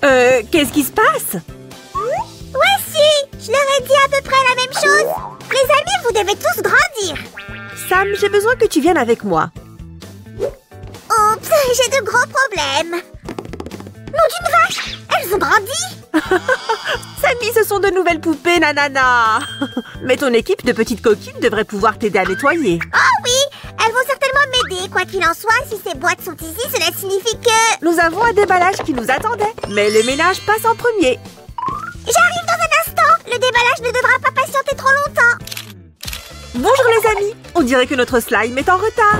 Qu'est-ce qui se passe? Voici, je leur ai dit à peu près la même chose. Les amis, vous devez tous grandir. Sam, j'ai besoin que tu viennes avec moi. Oups, j'ai de gros problèmes. Nom d'une vache, elles ont grandi. Sammy, ce sont de nouvelles poupées, nanana. Mais ton équipe de petites coquines devrait pouvoir t'aider à nettoyer. Oh oui, elles vont certainement m'aider. Quoi qu'il en soit, si ces boîtes sont ici, cela signifie que... Nous avons un déballage qui nous attendait. Mais le ménage passe en premier. J'arrive dans un instant. Le déballage ne devra pas patienter trop longtemps. Bonjour les amis. On dirait que notre slime est en retard.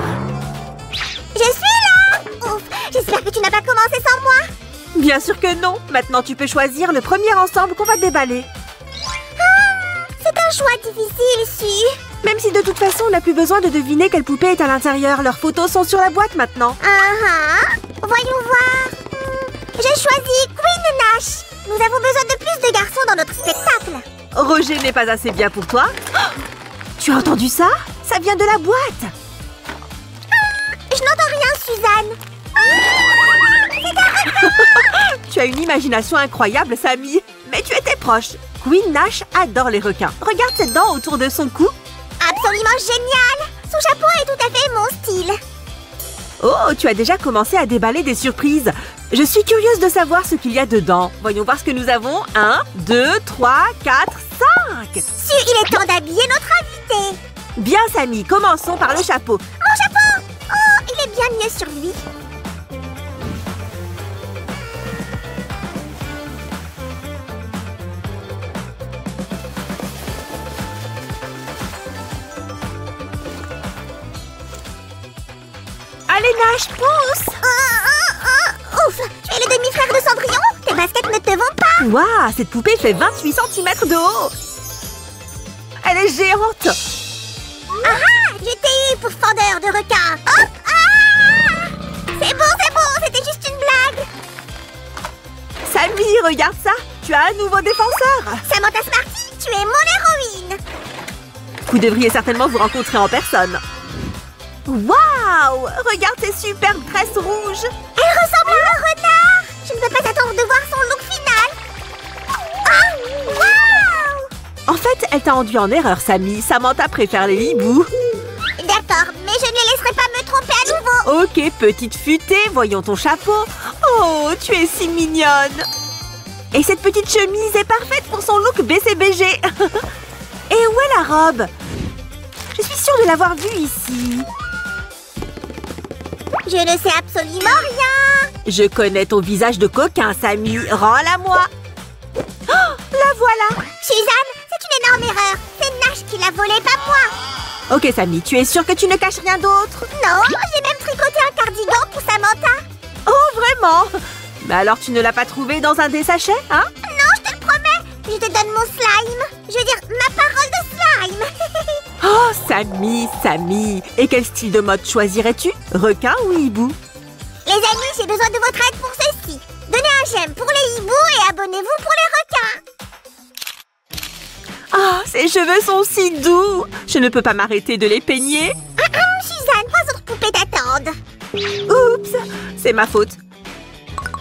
Je suis là. Ouf, j'espère que tu n'as pas commencé sans moi. Bien sûr que non. Maintenant, tu peux choisir le premier ensemble qu'on va déballer. C'est un choix difficile, Su. Même si de toute façon, on n'a plus besoin de deviner quelle poupée est à l'intérieur. Leurs photos sont sur la boîte maintenant. Voyons voir. J'ai choisi Queen Nash. Nous avons besoin de plus de garçons dans notre spectacle. Roger n'est pas assez bien pour toi? Tu as entendu ça? Ça vient de la boîte. Je n'entends rien, Suzanne. Tu as une imagination incroyable, Sammy. Mais tu étais proche. Queen Nash adore les requins. Regarde cette dent autour de son cou. Absolument génial. Son chapeau est tout à fait mon style. Oh, tu as déjà commencé à déballer des surprises. Je suis curieuse de savoir ce qu'il y a dedans. Voyons voir ce que nous avons. 1, 2, 3, 4, 5. Su, il est temps d'habiller notre invité. Bien, Sammy, commençons par le chapeau. Mon chapeau! Oh, il est bien mieux sur lui. Allez, Nash, pousse! Ouf! Tu es le demi-frère de Cendrillon? Tes baskets ne te vont pas! Waouh, cette poupée fait 28 cm de haut! Elle est géante! Je t'ai eu pour fendeur de requin! Hop! C'est bon, c'était juste une blague! Sammy, regarde ça! Tu as un nouveau défenseur! Samantha Smarty, tu es mon héroïne! Vous devriez certainement vous rencontrer en personne. Waouh! Regarde ces superbes tresses rouges! Elle ressemble à un renard! Je ne peux pas attendre de voir son look final! Waouh! En fait, elle t'a induit en erreur, Sammy. Samantha préfère les hiboux. D'accord, mais je ne les laisserai pas me tromper à nouveau! Ok, petite futée, voyons ton chapeau. Oh, tu es si mignonne! Et cette petite chemise est parfaite pour son look BCBG. Et où est la robe? Je suis sûre de l'avoir vue ici. Je ne sais absolument rien! Je connais ton visage de coquin, Sammy. Rends-la-moi. Oh, la voilà! Suzanne, c'est une énorme erreur! C'est Nash qui l'a volée, pas moi! Ok, Sammy, tu es sûre que tu ne caches rien d'autre? Non, j'ai même tricoté un cardigan pour Samantha! Oh, vraiment? Mais alors tu ne l'as pas trouvé dans un des sachets, hein? Non, je te le promets! Je te donne mon slime! Je veux dire, ma parole de slime! Oh, Sammy! Et quel style de mode choisirais-tu? Requin ou hibou? Les amis, j'ai besoin de votre aide pour ceci! Donnez un j'aime pour les hiboux et abonnez-vous pour les requins! Oh, ces cheveux sont si doux! Je ne peux pas m'arrêter de les peigner. Suzanne, 3 autres poupées t'attendent! Oups, c'est ma faute.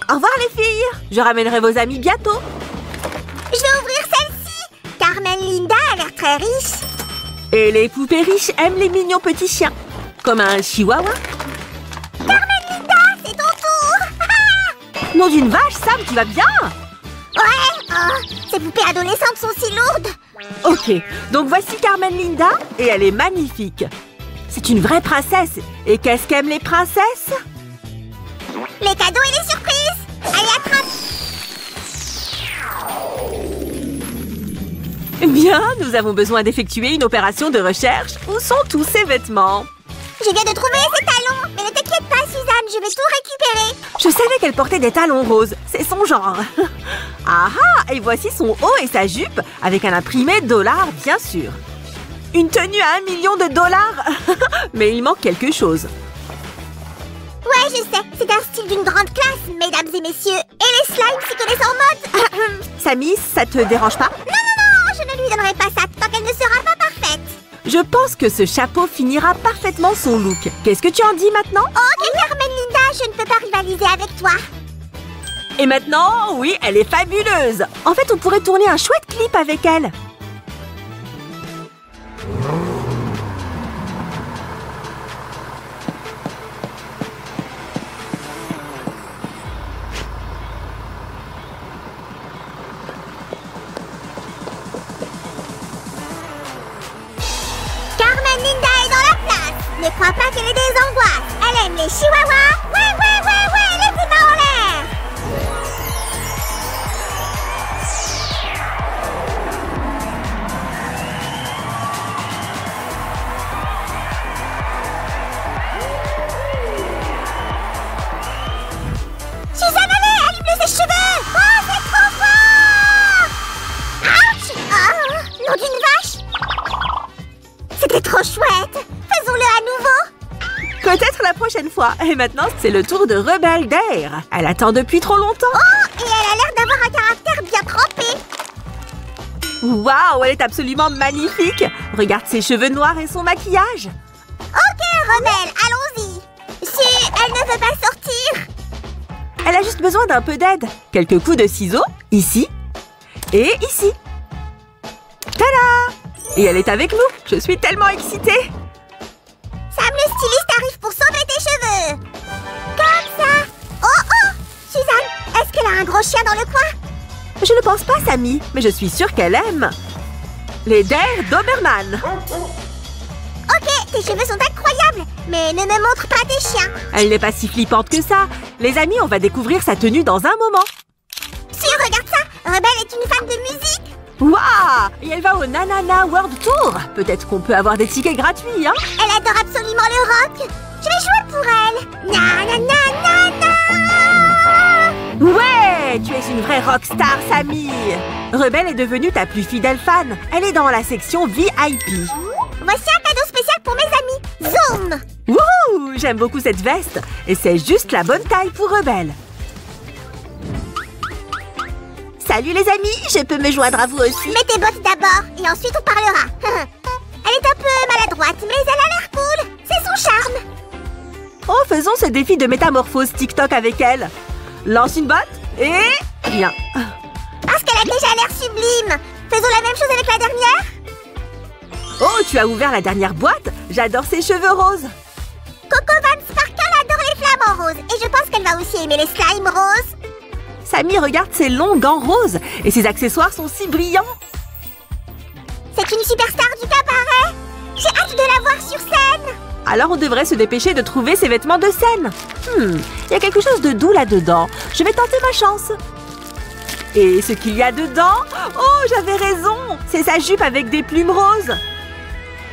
Au revoir les filles! Je ramènerai vos amis bientôt. Je vais ouvrir celle-ci! Carmen Linda a l'air très riche! Et les poupées riches aiment les mignons petits chiens. Comme un chihuahua. Carmen Linda, c'est ton tour! Nom d'une vache, Sam, tu vas bien? Ouais! Oh, ces poupées adolescentes sont si lourdes! Ok, donc voici Carmen Linda, et elle est magnifique. C'est une vraie princesse. Et qu'est-ce qu'aiment les princesses? Les cadeaux et les surprises! Allez, attrape! Bien, nous avons besoin d'effectuer une opération de recherche. Où sont tous ces vêtements? Je viens de trouver ces talons! Mais ne t'inquiète pas, Suzanne, je vais tout récupérer! Je savais qu'elle portait des talons roses. C'est son genre. Ah ah! Et voici son haut et sa jupe, avec un imprimé dollar, bien sûr. Une tenue à $1 million. Mais il manque quelque chose. Ouais, je sais, c'est un style d'une grande classe, mesdames et messieurs. Et les slimes s'y connaissent en mode. Sammy, ça te dérange pas? Non, je ne lui donnerai pas ça tant qu'elle ne sera pas parfaite. Je pense que ce chapeau finira parfaitement son look. Qu'est-ce que tu en dis maintenant? Ok, Carmen Linda, je ne peux pas rivaliser avec toi. Et maintenant, oui, elle est fabuleuse. En fait, on pourrait tourner un chouette clip avec elle. Carmen Linda est dans la place. Ne crois pas qu'elle ait des angoisses. Elle aime les chihuahuas. Ouais, ouais, ouais, ouais, les petits mains en l'air. Suzanne, allez, allume-le ses cheveux. Oh, c'est trop fort. Ouch. Oh, nom d'une vache. C'était trop chouette. Faisons-le à nouveau. Peut-être la prochaine fois. Et maintenant, c'est le tour de Rebelle d'air. Elle attend depuis trop longtemps. Oh, et elle a l'air d'avoir un caractère bien trempé. Waouh, elle est absolument magnifique. Regarde ses cheveux noirs et son maquillage. Ok, Rebelle, allons-y. Si elle ne veut pas sortir. Elle a juste besoin d'un peu d'aide. Quelques coups de ciseaux, ici et ici. Tada! Et elle est avec nous. Je suis tellement excitée. Sam le styliste arrive pour sauver tes cheveux. Comme ça. Oh, oh. Suzanne, est-ce qu'elle a un gros chien dans le coin? Je ne pense pas, Sammy, mais je suis sûre qu'elle aime les Dare Doberman. Ok, tes cheveux sont incroyables. Mais ne me montre pas tes chiens. Elle n'est pas si flippante que ça. Les amis, on va découvrir sa tenue dans un moment. Si, regarde ça. Rebelle est une fan de musique. Waouh! Et elle va au Nanana World Tour. Peut-être qu'on peut avoir des tickets gratuits, hein? Elle adore absolument le rock. Je vais jouer pour elle. Na. Ouais! Tu es une vraie rockstar, Sammy. Rebelle est devenue ta plus fidèle fan. Elle est dans la section VIP. Voici un cadeau spécial pour mes amis. Zoom. Wouhou! J'aime beaucoup cette veste. Et c'est juste la bonne taille pour Rebelle. Salut les amis, je peux me joindre à vous aussi. Mets tes bottes d'abord et ensuite on parlera. Elle est un peu maladroite, mais elle a l'air cool. C'est son charme. Oh, faisons ce défi de métamorphose TikTok avec elle. Lance une botte et... Bien. Parce qu'elle a déjà l'air sublime. Faisons la même chose avec la dernière. Oh, tu as ouvert la dernière boîte? J'adore ses cheveux roses. Coco Van Sparkle adore les flamants roses. Et je pense qu'elle va aussi aimer les slimes roses. Sammy, regarde ses longs gants roses. Et ses accessoires sont si brillants. C'est une superstar du cabaret. J'ai hâte de la voir sur scène. Alors on devrait se dépêcher de trouver ses vêtements de scène. Il y a quelque chose de doux là-dedans. Je vais tenter ma chance. Et ce qu'il y a dedans... Oh, j'avais raison. C'est sa jupe avec des plumes roses.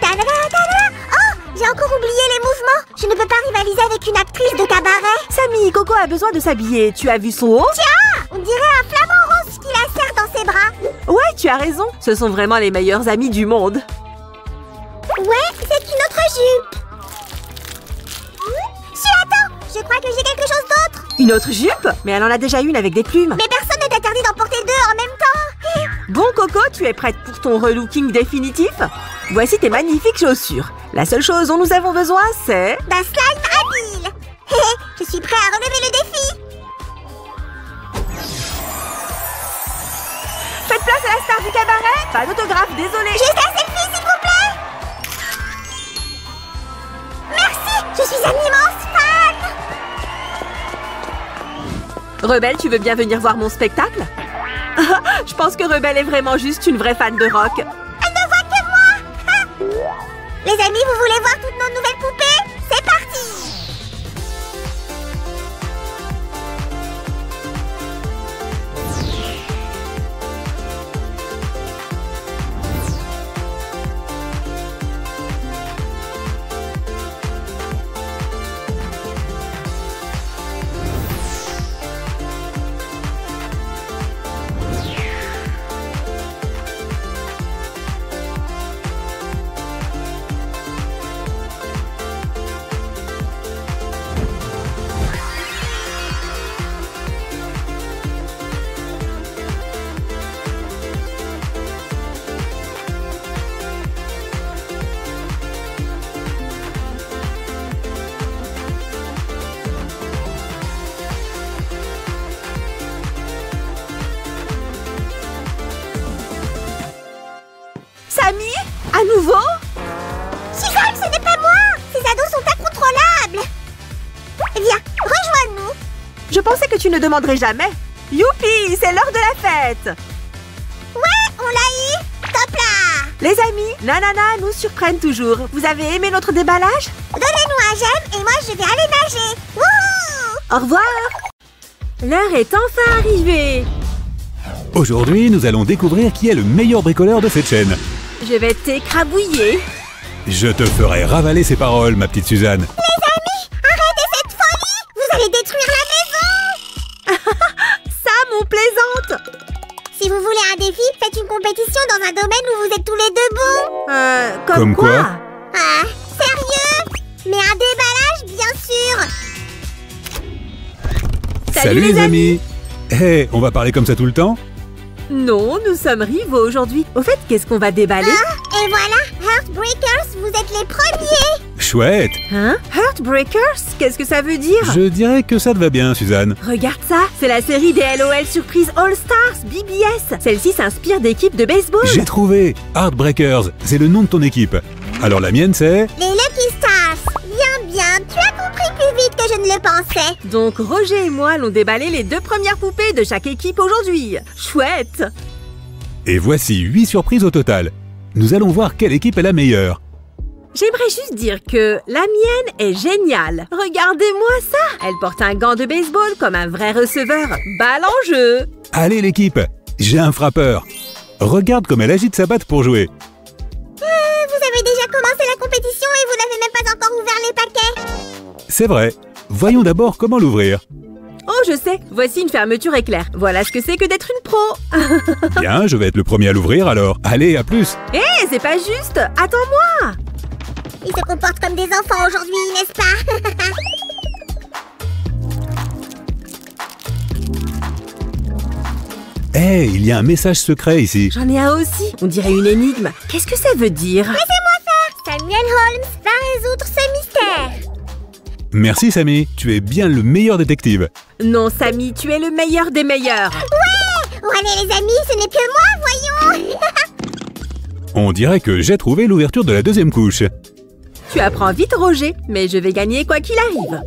Ta-da-da, ta-da. Oh, j'ai encore oublié les mouvements. Je ne peux pas rivaliser avec une actrice de cabaret. Sammy, Coco a besoin de s'habiller. Tu as vu son haut? Tiens, on dirait un flamant rose qui la serre dans ses bras. Ouais, tu as raison. Ce sont vraiment les meilleurs amis du monde. Ouais, c'est une autre jupe. Attends, je crois que j'ai quelque chose d'autre. Une autre jupe? Mais elle en a déjà une avec des plumes. Mais personne n'est interdit d'en porter deux en même temps. Bon, Coco, tu es prête pour ton relooking définitif? Voici tes magnifiques chaussures. La seule chose dont nous avons besoin, c'est... d'un slime habile. Je suis prêt à relever le défi. Faites place à la star du cabaret. Pas d'autographe, désolé. Juste un selfie, s'il vous plaît. Merci, je suis un immense fan. Rebelle, tu veux bien venir voir mon spectacle? Je pense que Rebelle est vraiment juste une vraie fan de rock. Elle ne voit que moi. Les amis, vous voulez voir toutes nos nouvelles poupées? C'est parti. À nouveau? Suzanne, ce n'est pas moi! Ces ados sont incontrôlables! Viens, rejoins-nous! Je pensais que tu ne demanderais jamais. Youpi, c'est l'heure de la fête! Ouais, on l'a eu! Top là! Les amis, Nanana nous surprennent toujours. Vous avez aimé notre déballage? Donnez-nous un j'aime et moi je vais aller nager! Wouhou! Au revoir! L'heure est enfin arrivée. Aujourd'hui, nous allons découvrir qui est le meilleur bricoleur de cette chaîne. Je vais t'écrabouiller. Je te ferai ravaler ces paroles, ma petite Suzanne. Les amis, arrêtez cette folie! Vous allez détruire la maison! Sam, on plaisante. Si vous voulez un défi, faites une compétition dans un domaine où vous êtes tous les deux bons! Comme quoi? Ah, sérieux? Mais un déballage, bien sûr! Salut les amis. Hé, on va parler comme ça tout le temps? Non, nous sommes rivaux aujourd'hui. Au fait, qu'est-ce qu'on va déballer? Et voilà, Heartbreakers, vous êtes les premiers! Chouette! Hein? Heartbreakers? Qu'est-ce que ça veut dire? Je dirais que ça te va bien, Suzanne. Regarde ça, c'est la série des LOL Surprise All Stars, BBS. Celle-ci s'inspire d'équipes de baseball. J'ai trouvé! Heartbreakers, c'est le nom de ton équipe. Alors la mienne, c'est... Les Lucky Stars! Bien, bien, tu as compris plus vite que je ne le pensais! Donc Roger et moi allons déballer les 2 premières poupées de chaque équipe aujourd'hui. Chouette! Et voici 8 surprises au total. Nous allons voir quelle équipe est la meilleure. J'aimerais juste dire que la mienne est géniale. Regardez-moi ça! Elle porte un gant de baseball comme un vrai receveur. Balle en jeu! Allez l'équipe, j'ai un frappeur. Regarde comme elle agite sa batte pour jouer. Vous avez déjà commencé la compétition et vous n'avez même pas encore ouvert les paquets! C'est vrai. Voyons d'abord comment l'ouvrir. Oh, je sais, voici une fermeture éclair. Voilà ce que c'est que d'être une pro. Bien, je vais être le premier à l'ouvrir alors. Allez, à plus. Hé, c'est pas juste! Attends-moi! Ils se comportent comme des enfants aujourd'hui, n'est-ce pas? Hé, il y a un message secret ici. J'en ai un aussi. On dirait une énigme. Qu'est-ce que ça veut dire? Laissez-moi faire! Samuel Holmes va résoudre ce mystère! Merci Samy, tu es bien le meilleur détective. Non, Samy, tu es le meilleur des meilleurs. Ouais! Oh allez les amis, ce n'est que moi, voyons! On dirait que j'ai trouvé l'ouverture de la 2e couche. Tu apprends vite, Roger, mais je vais gagner quoi qu'il arrive.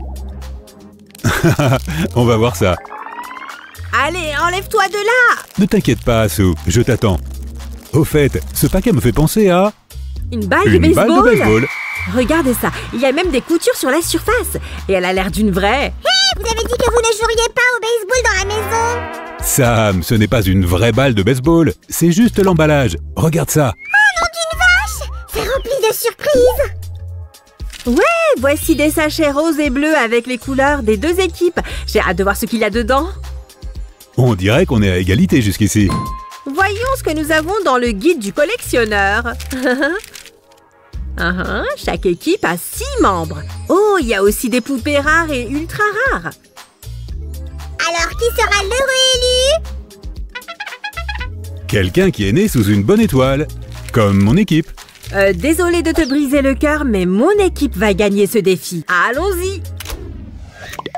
On va voir ça. Allez, enlève-toi de là! Ne t'inquiète pas, Sue, je t'attends. Au fait, ce paquet me fait penser à... Une balle de Une baseball? balle de baseball. Regardez ça, il y a même des coutures sur la surface. Et elle a l'air d'une vraie. Hé, vous avez dit que vous ne joueriez pas au baseball dans la maison! Sam, ce n'est pas une vraie balle de baseball, c'est juste l'emballage. Regarde ça. Oh nom d'une vache! C'est rempli de surprises! Ouais, voici des sachets roses et bleus avec les couleurs des 2 équipes. J'ai hâte de voir ce qu'il y a dedans. On dirait qu'on est à égalité jusqu'ici. Voyons ce que nous avons dans le guide du collectionneur. Chaque équipe a 6 membres. Oh, il y a aussi des poupées rares et ultra rares. Alors qui sera l'heureux élu? Quelqu'un qui est né sous une bonne étoile. Comme mon équipe. Désolée de te briser le cœur, mais mon équipe va gagner ce défi. Allons-y.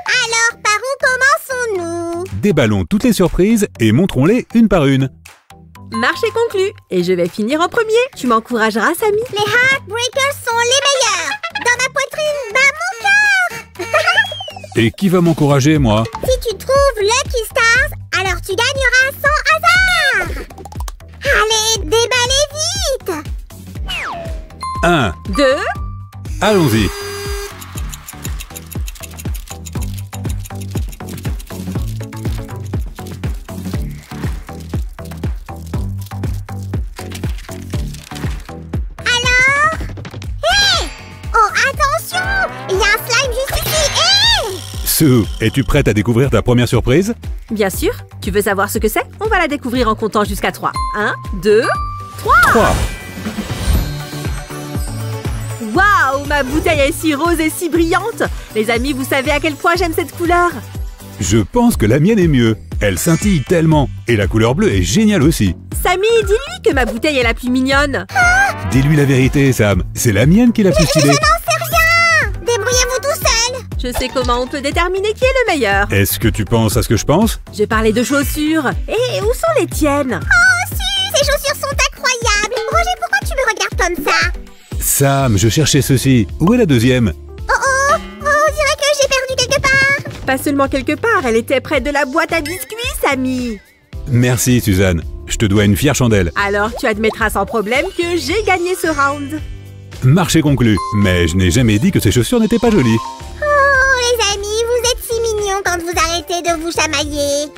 Alors par où commençons-nous? Déballons toutes les surprises et montrons-les une par une. Marché conclu. Et je vais finir en premier. Tu m'encourageras, Samy? Les Heartbreakers sont les meilleurs! Dans ma poitrine bat mon cœur! Et qui va m'encourager, moi? Si tu trouves Lucky Stars, alors tu gagneras sans hasard! Allez, déballez vite! 1. 2. Allons-y. Il y a un slime juste ici! Hé! Sue, es-tu prête à découvrir ta première surprise? Bien sûr. Tu veux savoir ce que c'est? On va la découvrir en comptant jusqu'à 3. 1, 2, 3. 3. Waouh, ma bouteille est si rose et si brillante. Les amis, vous savez à quel point j'aime cette couleur? Je pense que la mienne est mieux. Elle scintille tellement. Et la couleur bleue est géniale aussi. Samy, dis-lui que ma bouteille est la plus mignonne. Dis-lui la vérité, Sam. C'est la mienne qui est la plus stylée. Je n'en sais rien! Débrouillez-vous tout seul! Je sais comment on peut déterminer qui est le meilleur. Est-ce que tu penses à ce que je pense? Je parlais de chaussures. Et où sont les tiennes? Oh, Su, ces chaussures sont incroyables! Roger, pourquoi tu tu me regardes comme ça? Sam, je cherchais ceci. Où est la deuxième? Oh, on dirait que j'ai perdu quelque part. Pas seulement quelque part, elle était près de la boîte à biscuits, Samy. Merci, Suzanne. Je te dois une fière chandelle. Alors tu admettras sans problème que j'ai gagné ce round. Marché conclu. Mais je n'ai jamais dit que ces chaussures n'étaient pas jolies. Oh, les amis, vous êtes si mignons quand vous arrêtez de vous chamailler.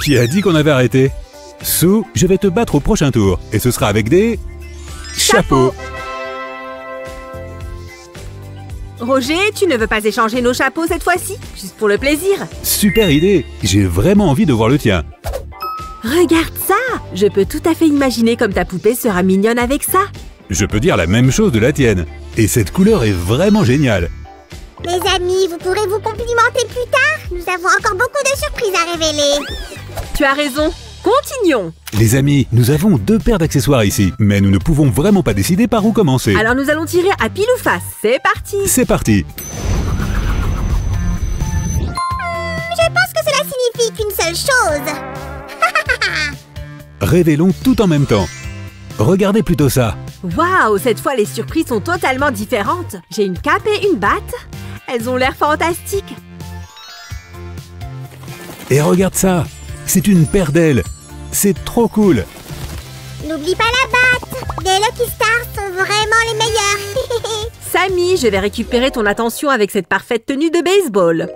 Qui a dit qu'on avait arrêté? Sue, je vais te battre au prochain tour. Et ce sera avec des... chapeaux. Roger, tu ne veux pas échanger nos chapeaux cette fois-ci? Juste pour le plaisir? Super idée. J'ai vraiment envie de voir le tien. Regarde ça! Je peux tout à fait imaginer comme ta poupée sera mignonne avec ça. Je peux dire la même chose de la tienne. Et cette couleur est vraiment géniale. Les amis, vous pourrez vous complimenter plus tard. Nous avons encore beaucoup de surprises à révéler. Tu as raison. Continuons. Les amis, nous avons 2 paires d'accessoires ici, mais nous ne pouvons vraiment pas décider par où commencer. Alors nous allons tirer à pile ou face. C'est parti. C'est parti. Je pense que cela signifie qu'une seule chose. Révélons tout en même temps. Regardez plutôt ça. Waouh, cette fois les surprises sont totalement différentes. J'ai une cape et une batte. Elles ont l'air fantastiques. Et regarde ça. C'est une paire d'ailes. C'est trop cool. N'oublie pas la batte. Les Lucky Stars sont vraiment les meilleurs. Samy, je vais récupérer ton attention avec cette parfaite tenue de baseball.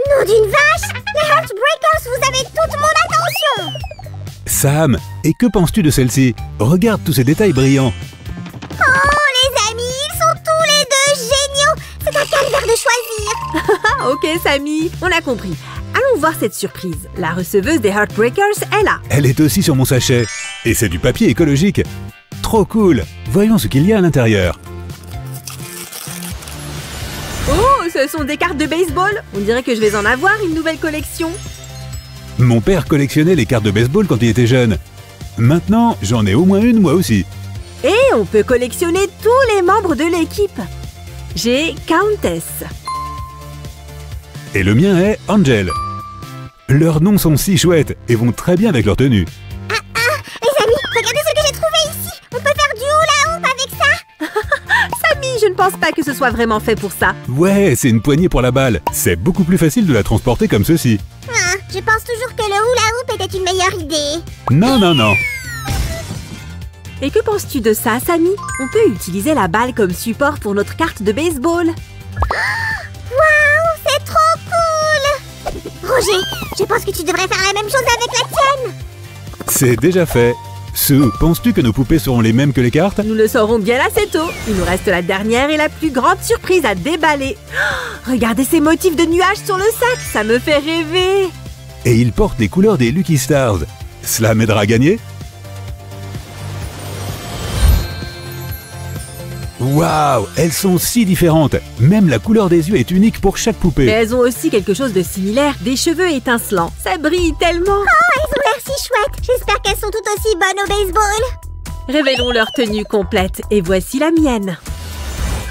Nom d'une vache! Les Heartbreakers, vous avez toute mon attention! Sam, et que penses-tu de celle-ci? Regarde tous ces détails brillants. Oh, les amis, ils sont tous les deux géniaux! C'est un calvaire de choisir! Ah, ok, Samy, on a compris. Allons voir cette surprise. La receveuse des Heartbreakers est là. Elle est aussi sur mon sachet. Et c'est du papier écologique. Trop cool. Voyons ce qu'il y a à l'intérieur. Oh, ce sont des cartes de baseball. On dirait que je vais en avoir une nouvelle collection. Mon père collectionnait les cartes de baseball quand il était jeune. Maintenant, j'en ai au moins une moi aussi. Et on peut collectionner tous les membres de l'équipe. J'ai Countess. Et le mien est Angel. Leurs noms sont si chouettes et vont très bien avec leur tenue. Les amis, regardez ce que j'ai trouvé ici! On peut faire du hula hoop avec ça! Samy, je ne pense pas que ce soit vraiment fait pour ça. Ouais, c'est une poignée pour la balle. C'est beaucoup plus facile de la transporter comme ceci. Je pense toujours que le hula hoop était une meilleure idée. Non, non, non. Et que penses-tu de ça, Samy? On peut utiliser la balle comme support pour notre carte de baseball. Waouh, c'est trop cool! Roger, je pense que tu devrais faire la même chose avec la tienne! C'est déjà fait. Sue, penses-tu que nos poupées seront les mêmes que les cartes? Nous le saurons bien assez tôt. Il nous reste la dernière et la plus grande surprise à déballer. Oh, regardez ces motifs de nuages sur le sac, ça me fait rêver. Et ils portent les couleurs des Lucky Stars. Cela m'aidera à gagner? Waouh, elles sont si différentes. Même la couleur des yeux est unique pour chaque Mais poupée. elles ont aussi quelque chose de similaire, des cheveux étincelants. Ça brille tellement. Oh, elles ont l'air si chouettes! J'espère qu'elles sont toutes aussi bonnes au baseball! Révélons leur tenue complète et voici la mienne.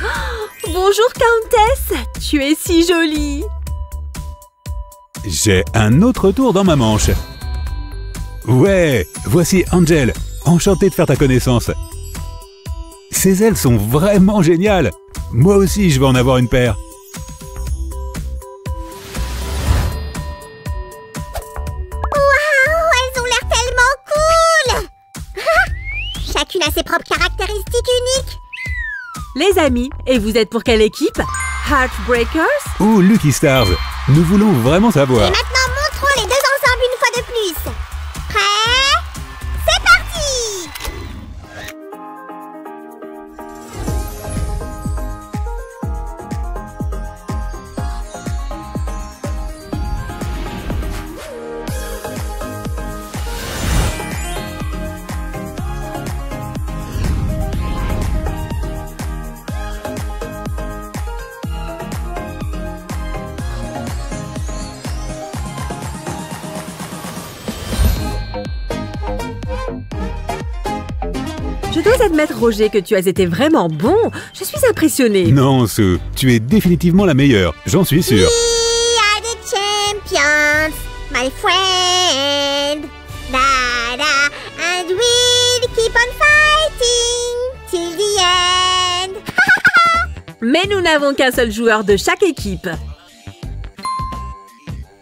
Oh, bonjour Countess, tu es si jolie. J'ai un autre tour dans ma manche. Ouais, voici Angel. Enchanté de faire ta connaissance. Ces ailes sont vraiment géniales. Moi aussi, je vais en avoir une paire. Waouh, elles ont l'air tellement cool! Chacune a ses propres caractéristiques uniques. Les amis, et vous êtes pour quelle équipe? Heartbreakers? Ou Lucky Stars. Nous voulons vraiment Et savoir. maintenant, montrons les deux ensemble une fois de plus. Prêt? C'est parti! Je dois admettre, Roger, que tu as été vraiment bon. Je suis impressionnée. Non, Sue, tu es définitivement la meilleure. J'en suis sûr. We are the champions, my friend. Da da, and we'll keep on fighting. Mais nous n'avons qu'un seul joueur de chaque équipe.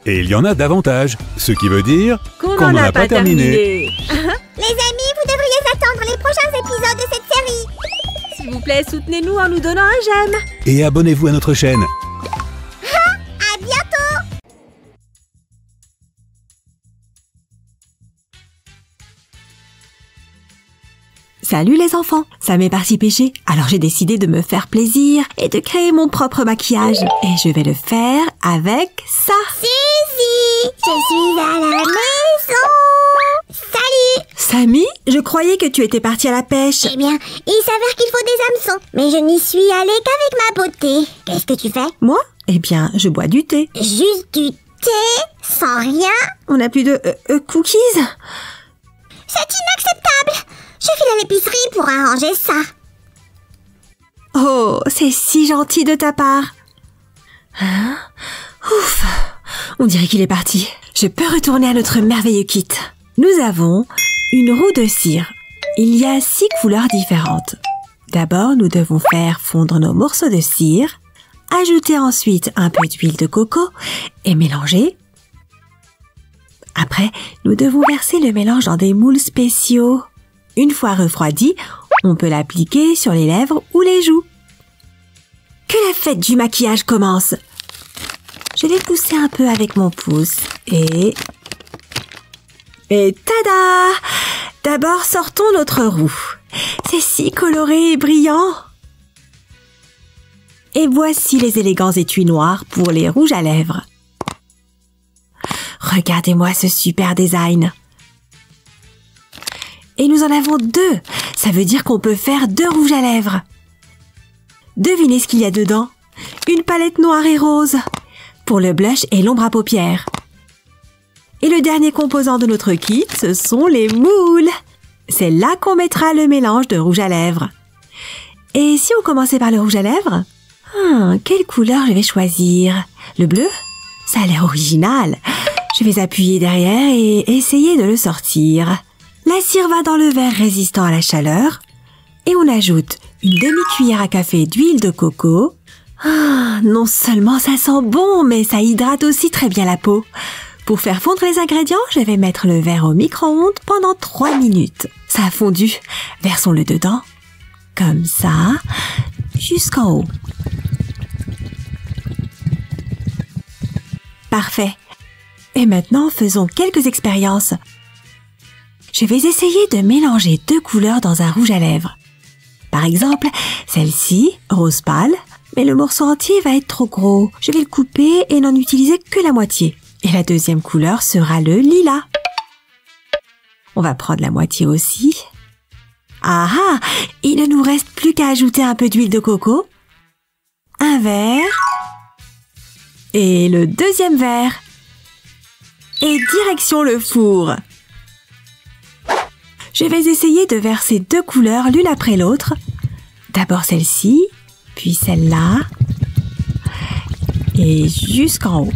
Et il y en a davantage, ce qui veut dire Qu'on n'en n'en a a pas terminé. Les amis, vous devriez attendre les prochains épisodes de cette série. S'il vous plaît, soutenez-nous en nous donnant un j'aime. Et abonnez-vous à notre chaîne. À bientôt. Salut les enfants, ça m'est parti pêcher, alors j'ai décidé de me faire plaisir et de créer mon propre maquillage. Et je vais le faire avec ça. Zizi, je suis à la maison. Salut. Samy, je croyais que tu étais parti à la pêche. Eh bien, il s'avère qu'il faut des hameçons. Mais je n'y suis allée qu'avec ma beauté. Qu'est-ce que tu fais? Moi? Eh bien, je bois du thé. Juste du thé, sans rien? On n'a plus de cookies? C'est inacceptable. Je file à l'épicerie pour arranger ça. Oh, c'est si gentil de ta part. Hein? Ouf, on dirait qu'il est parti. Je peux retourner à notre merveilleux kit. Nous avons une roue de cire. Il y a 6 couleurs différentes. D'abord, nous devons faire fondre nos morceaux de cire, ajouter ensuite un peu d'huile de coco et mélanger. Après, nous devons verser le mélange dans des moules spéciaux. Une fois refroidi, on peut l'appliquer sur les lèvres ou les joues. Que la fête du maquillage commence! Je vais pousser un peu avec mon pouce et tada! D'abord, sortons notre roue. C'est si coloré et brillant. Et voici les élégants étuis noirs pour les rouges à lèvres. Regardez-moi ce super design. Et nous en avons 2. Ça veut dire qu'on peut faire 2 rouges à lèvres. Devinez ce qu'il y a dedans. Une palette noire et rose pour le blush et l'ombre à paupières. Et le dernier composant de notre kit, ce sont les moules. C'est là qu'on mettra le mélange de rouge à lèvres. Et si on commençait par le rouge à lèvres? Quelle couleur je vais choisir? Le bleu? Ça a l'air original. Je vais appuyer derrière et essayer de le sortir. La cire va dans le verre résistant à la chaleur et on ajoute une demi-cuillère à café d'huile de coco. Non seulement ça sent bon, mais ça hydrate aussi très bien la peau. Pour faire fondre les ingrédients, je vais mettre le verre au micro-ondes pendant 3 minutes. Ça a fondu. Versons-le dedans. Comme ça, jusqu'en haut. Parfait. Et maintenant, faisons quelques expériences. Je vais essayer de mélanger 2 couleurs dans un rouge à lèvres. Par exemple, celle-ci, rose pâle, mais le morceau entier va être trop gros. Je vais le couper et n'en utiliser que la moitié. Et la deuxième couleur sera le lilas. On va prendre la moitié aussi. Ah ah! Il ne nous reste plus qu'à ajouter un peu d'huile de coco. Un verre. Et le deuxième verre. Et direction le four. Je vais essayer de verser 2 couleurs l'une après l'autre. D'abord celle-ci, puis celle-là. Et jusqu'en haut.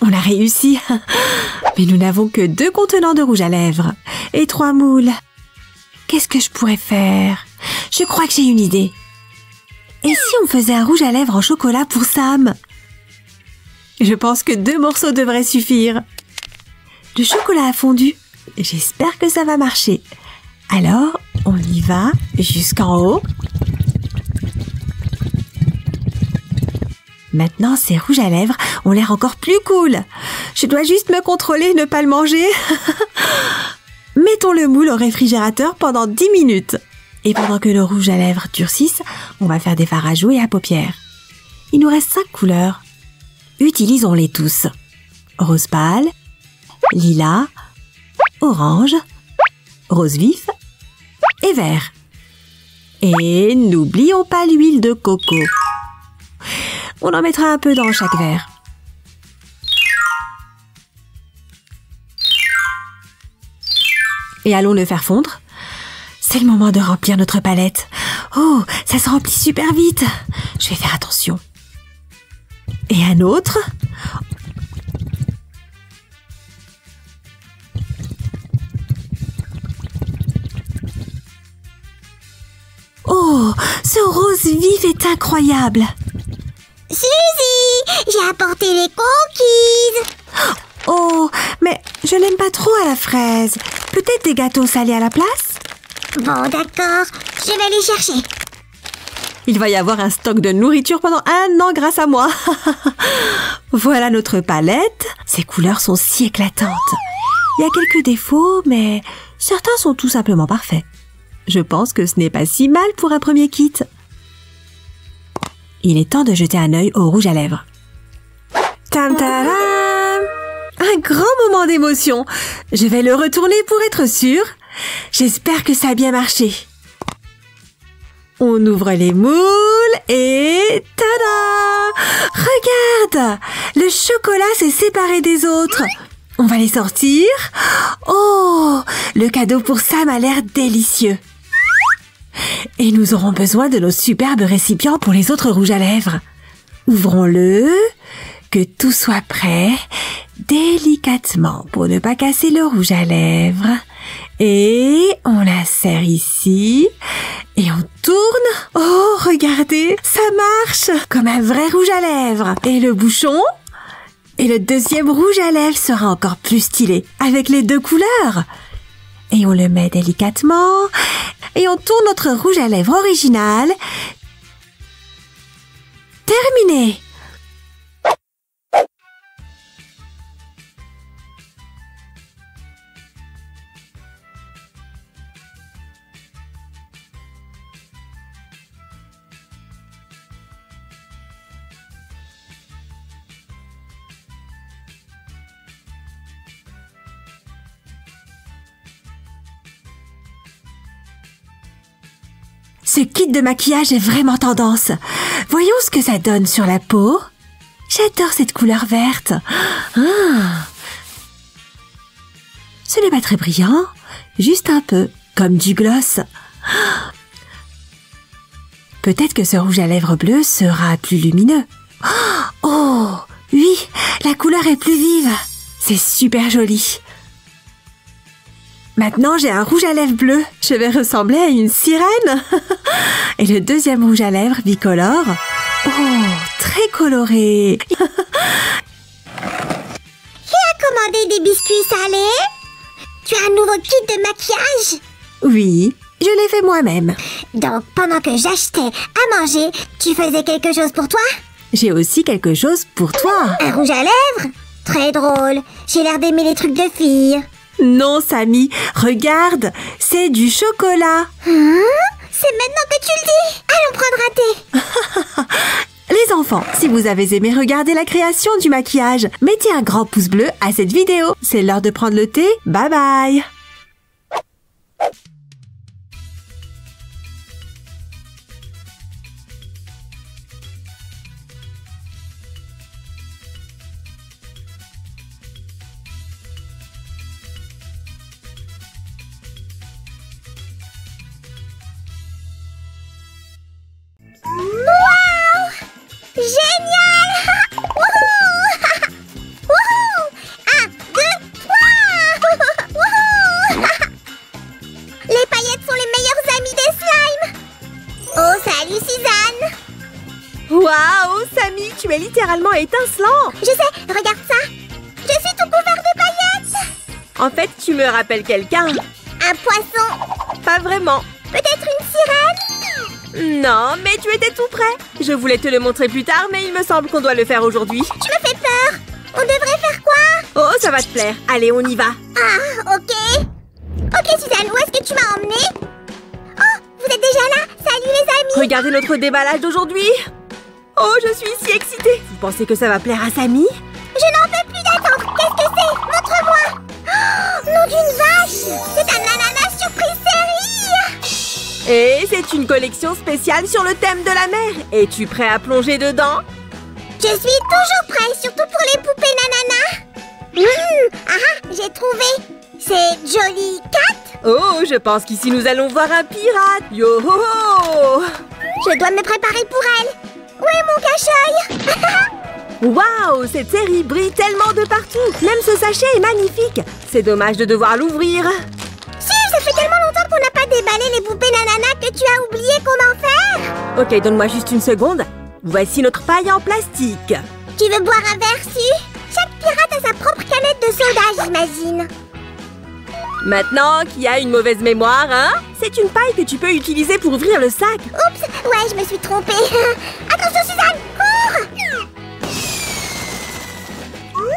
On a réussi. Mais nous n'avons que 2 contenants de rouge à lèvres et 3 moules. Qu'est-ce que je pourrais faire? Je crois que j'ai une idée. Et si on faisait un rouge à lèvres en chocolat pour Sam? Je pense que 2 morceaux devraient suffire. Le chocolat a fondu. J'espère que ça va marcher. Alors, on y va jusqu'en haut. Maintenant, ces rouges à lèvres ont l'air encore plus cool. Je dois juste me contrôler et ne pas le manger. Mettons le moule au réfrigérateur pendant 10 minutes. Et pendant que le rouge à lèvres durcisse, on va faire des fards à joues et à paupières. Il nous reste 5 couleurs. Utilisons-les tous. Rose pâle, lilas, orange, rose vif et vert. Et n'oublions pas l'huile de coco. On en mettra un peu dans chaque verre. Et allons le faire fondre. C'est le moment de remplir notre palette. Oh, ça se remplit super vite. Je vais faire attention. Et un autre. Oh, Ce rose vif est incroyable. Suzy, j'ai apporté les cookies. Oh, mais je n'aime pas trop à la fraise. Peut-être des gâteaux salés à la place? Bon, d'accord, je vais les chercher. Il va y avoir un stock de nourriture pendant 1 an grâce à moi. Voilà notre palette. Ces couleurs sont si éclatantes. Il y a quelques défauts, mais certains sont tout simplement parfaits. Je pense que ce n'est pas si mal pour un premier kit. Il est temps de jeter un œil au rouge à lèvres. Tam taram! Un grand moment d'émotion. Je vais le retourner pour être sûre. J'espère que ça a bien marché. On ouvre les moules et tada! Regarde! Le chocolat s'est séparé des autres. On va les sortir. Oh! Le cadeau pour Sam a l'air délicieux. Et nous aurons besoin de nos superbes récipients pour les autres rouges à lèvres. Ouvrons-le, que tout soit prêt, délicatement pour ne pas casser le rouge à lèvres. Et on l'insère ici, et on tourne. Oh, regardez, ça marche comme un vrai rouge à lèvres. Et le bouchon? Et le deuxième rouge à lèvres sera encore plus stylé, avec les 2 couleurs. Et on le met délicatement. Et on tourne notre rouge à lèvres original. Terminé! Ce kit de maquillage est vraiment tendance. Voyons ce que ça donne sur la peau. J'adore cette couleur verte. Ce n'est pas très brillant, juste un peu, comme du gloss. Peut-être que ce rouge à lèvres bleu sera plus lumineux. Oh, oui, la couleur est plus vive. C'est super joli. Maintenant, j'ai un rouge à lèvres bleu. Je vais ressembler à une sirène. Et le deuxième rouge à lèvres bicolore. Oh, très coloré. Qui a commandé des biscuits salés? Tu as un nouveau kit de maquillage? Oui, je l'ai fait moi-même. Donc, pendant que j'achetais à manger, tu faisais quelque chose pour toi? J'ai aussi quelque chose pour toi. Un rouge à lèvres? Très drôle. J'ai l'air d'aimer les trucs de filles. Non, Samy, regarde, c'est du chocolat. C'est maintenant que tu le dis. Allons prendre un thé. Les enfants, si vous avez aimé regarder la création du maquillage, mettez un grand pouce bleu à cette vidéo. C'est l'heure de prendre le thé. Bye bye. Génial! Wouhou! Wouhou! 1, 2, 3! Wouhou! Les paillettes sont les meilleurs amis des slimes! Oh, salut Suzanne! Waouh, Samy, tu es littéralement étincelant. Je sais, regarde ça! Je suis tout couvert de paillettes! En fait, tu me rappelles quelqu'un. Un poisson! Pas vraiment. Peut-être une sirène? Non, mais tu étais tout près. Je voulais te le montrer plus tard, mais il me semble qu'on doit le faire aujourd'hui. Tu me fais peur! On devrait faire quoi? Oh, ça va te plaire. Allez, on y va. Ah, ok. Ok, Suzanne, où est-ce que tu m'as emmenée? Oh, vous êtes déjà là? Salut les amis! Regardez notre déballage d'aujourd'hui. Oh, je suis si excitée. Vous pensez que ça va plaire à Samy? Je n'en peux plus d'attendre. Qu'est-ce que c'est? Montre-moi. Oh, nom d'une vache! C'est un ananas surprise série! Et c'est une collection spéciale sur le thème de la mer. Es-tu prêt à plonger dedans? Je suis toujours prêt, surtout pour les poupées nanana. J'ai trouvé. C'est Jolly Cat. Oh, je pense qu'ici nous allons voir un pirate. Yo ho ho! Je dois me préparer pour elle. Où est mon cache-œil? Waouh, cette série brille tellement de partout. Même ce sachet est magnifique. C'est dommage de devoir l'ouvrir. Si, ça fait tellement longtemps qu'on n'a pas déballé les poupées nanana que tu as oublié comment faire. Ok, donne-moi juste une seconde. Voici notre paille en plastique. Tu veux boire un verre, Su? Chaque pirate a sa propre canette de soda, j'imagine. Maintenant qui a une mauvaise mémoire, hein? C'est une paille que tu peux utiliser pour ouvrir le sac. Oups, ouais, je me suis trompée. Attention, Suzanne, cours! Wouhou!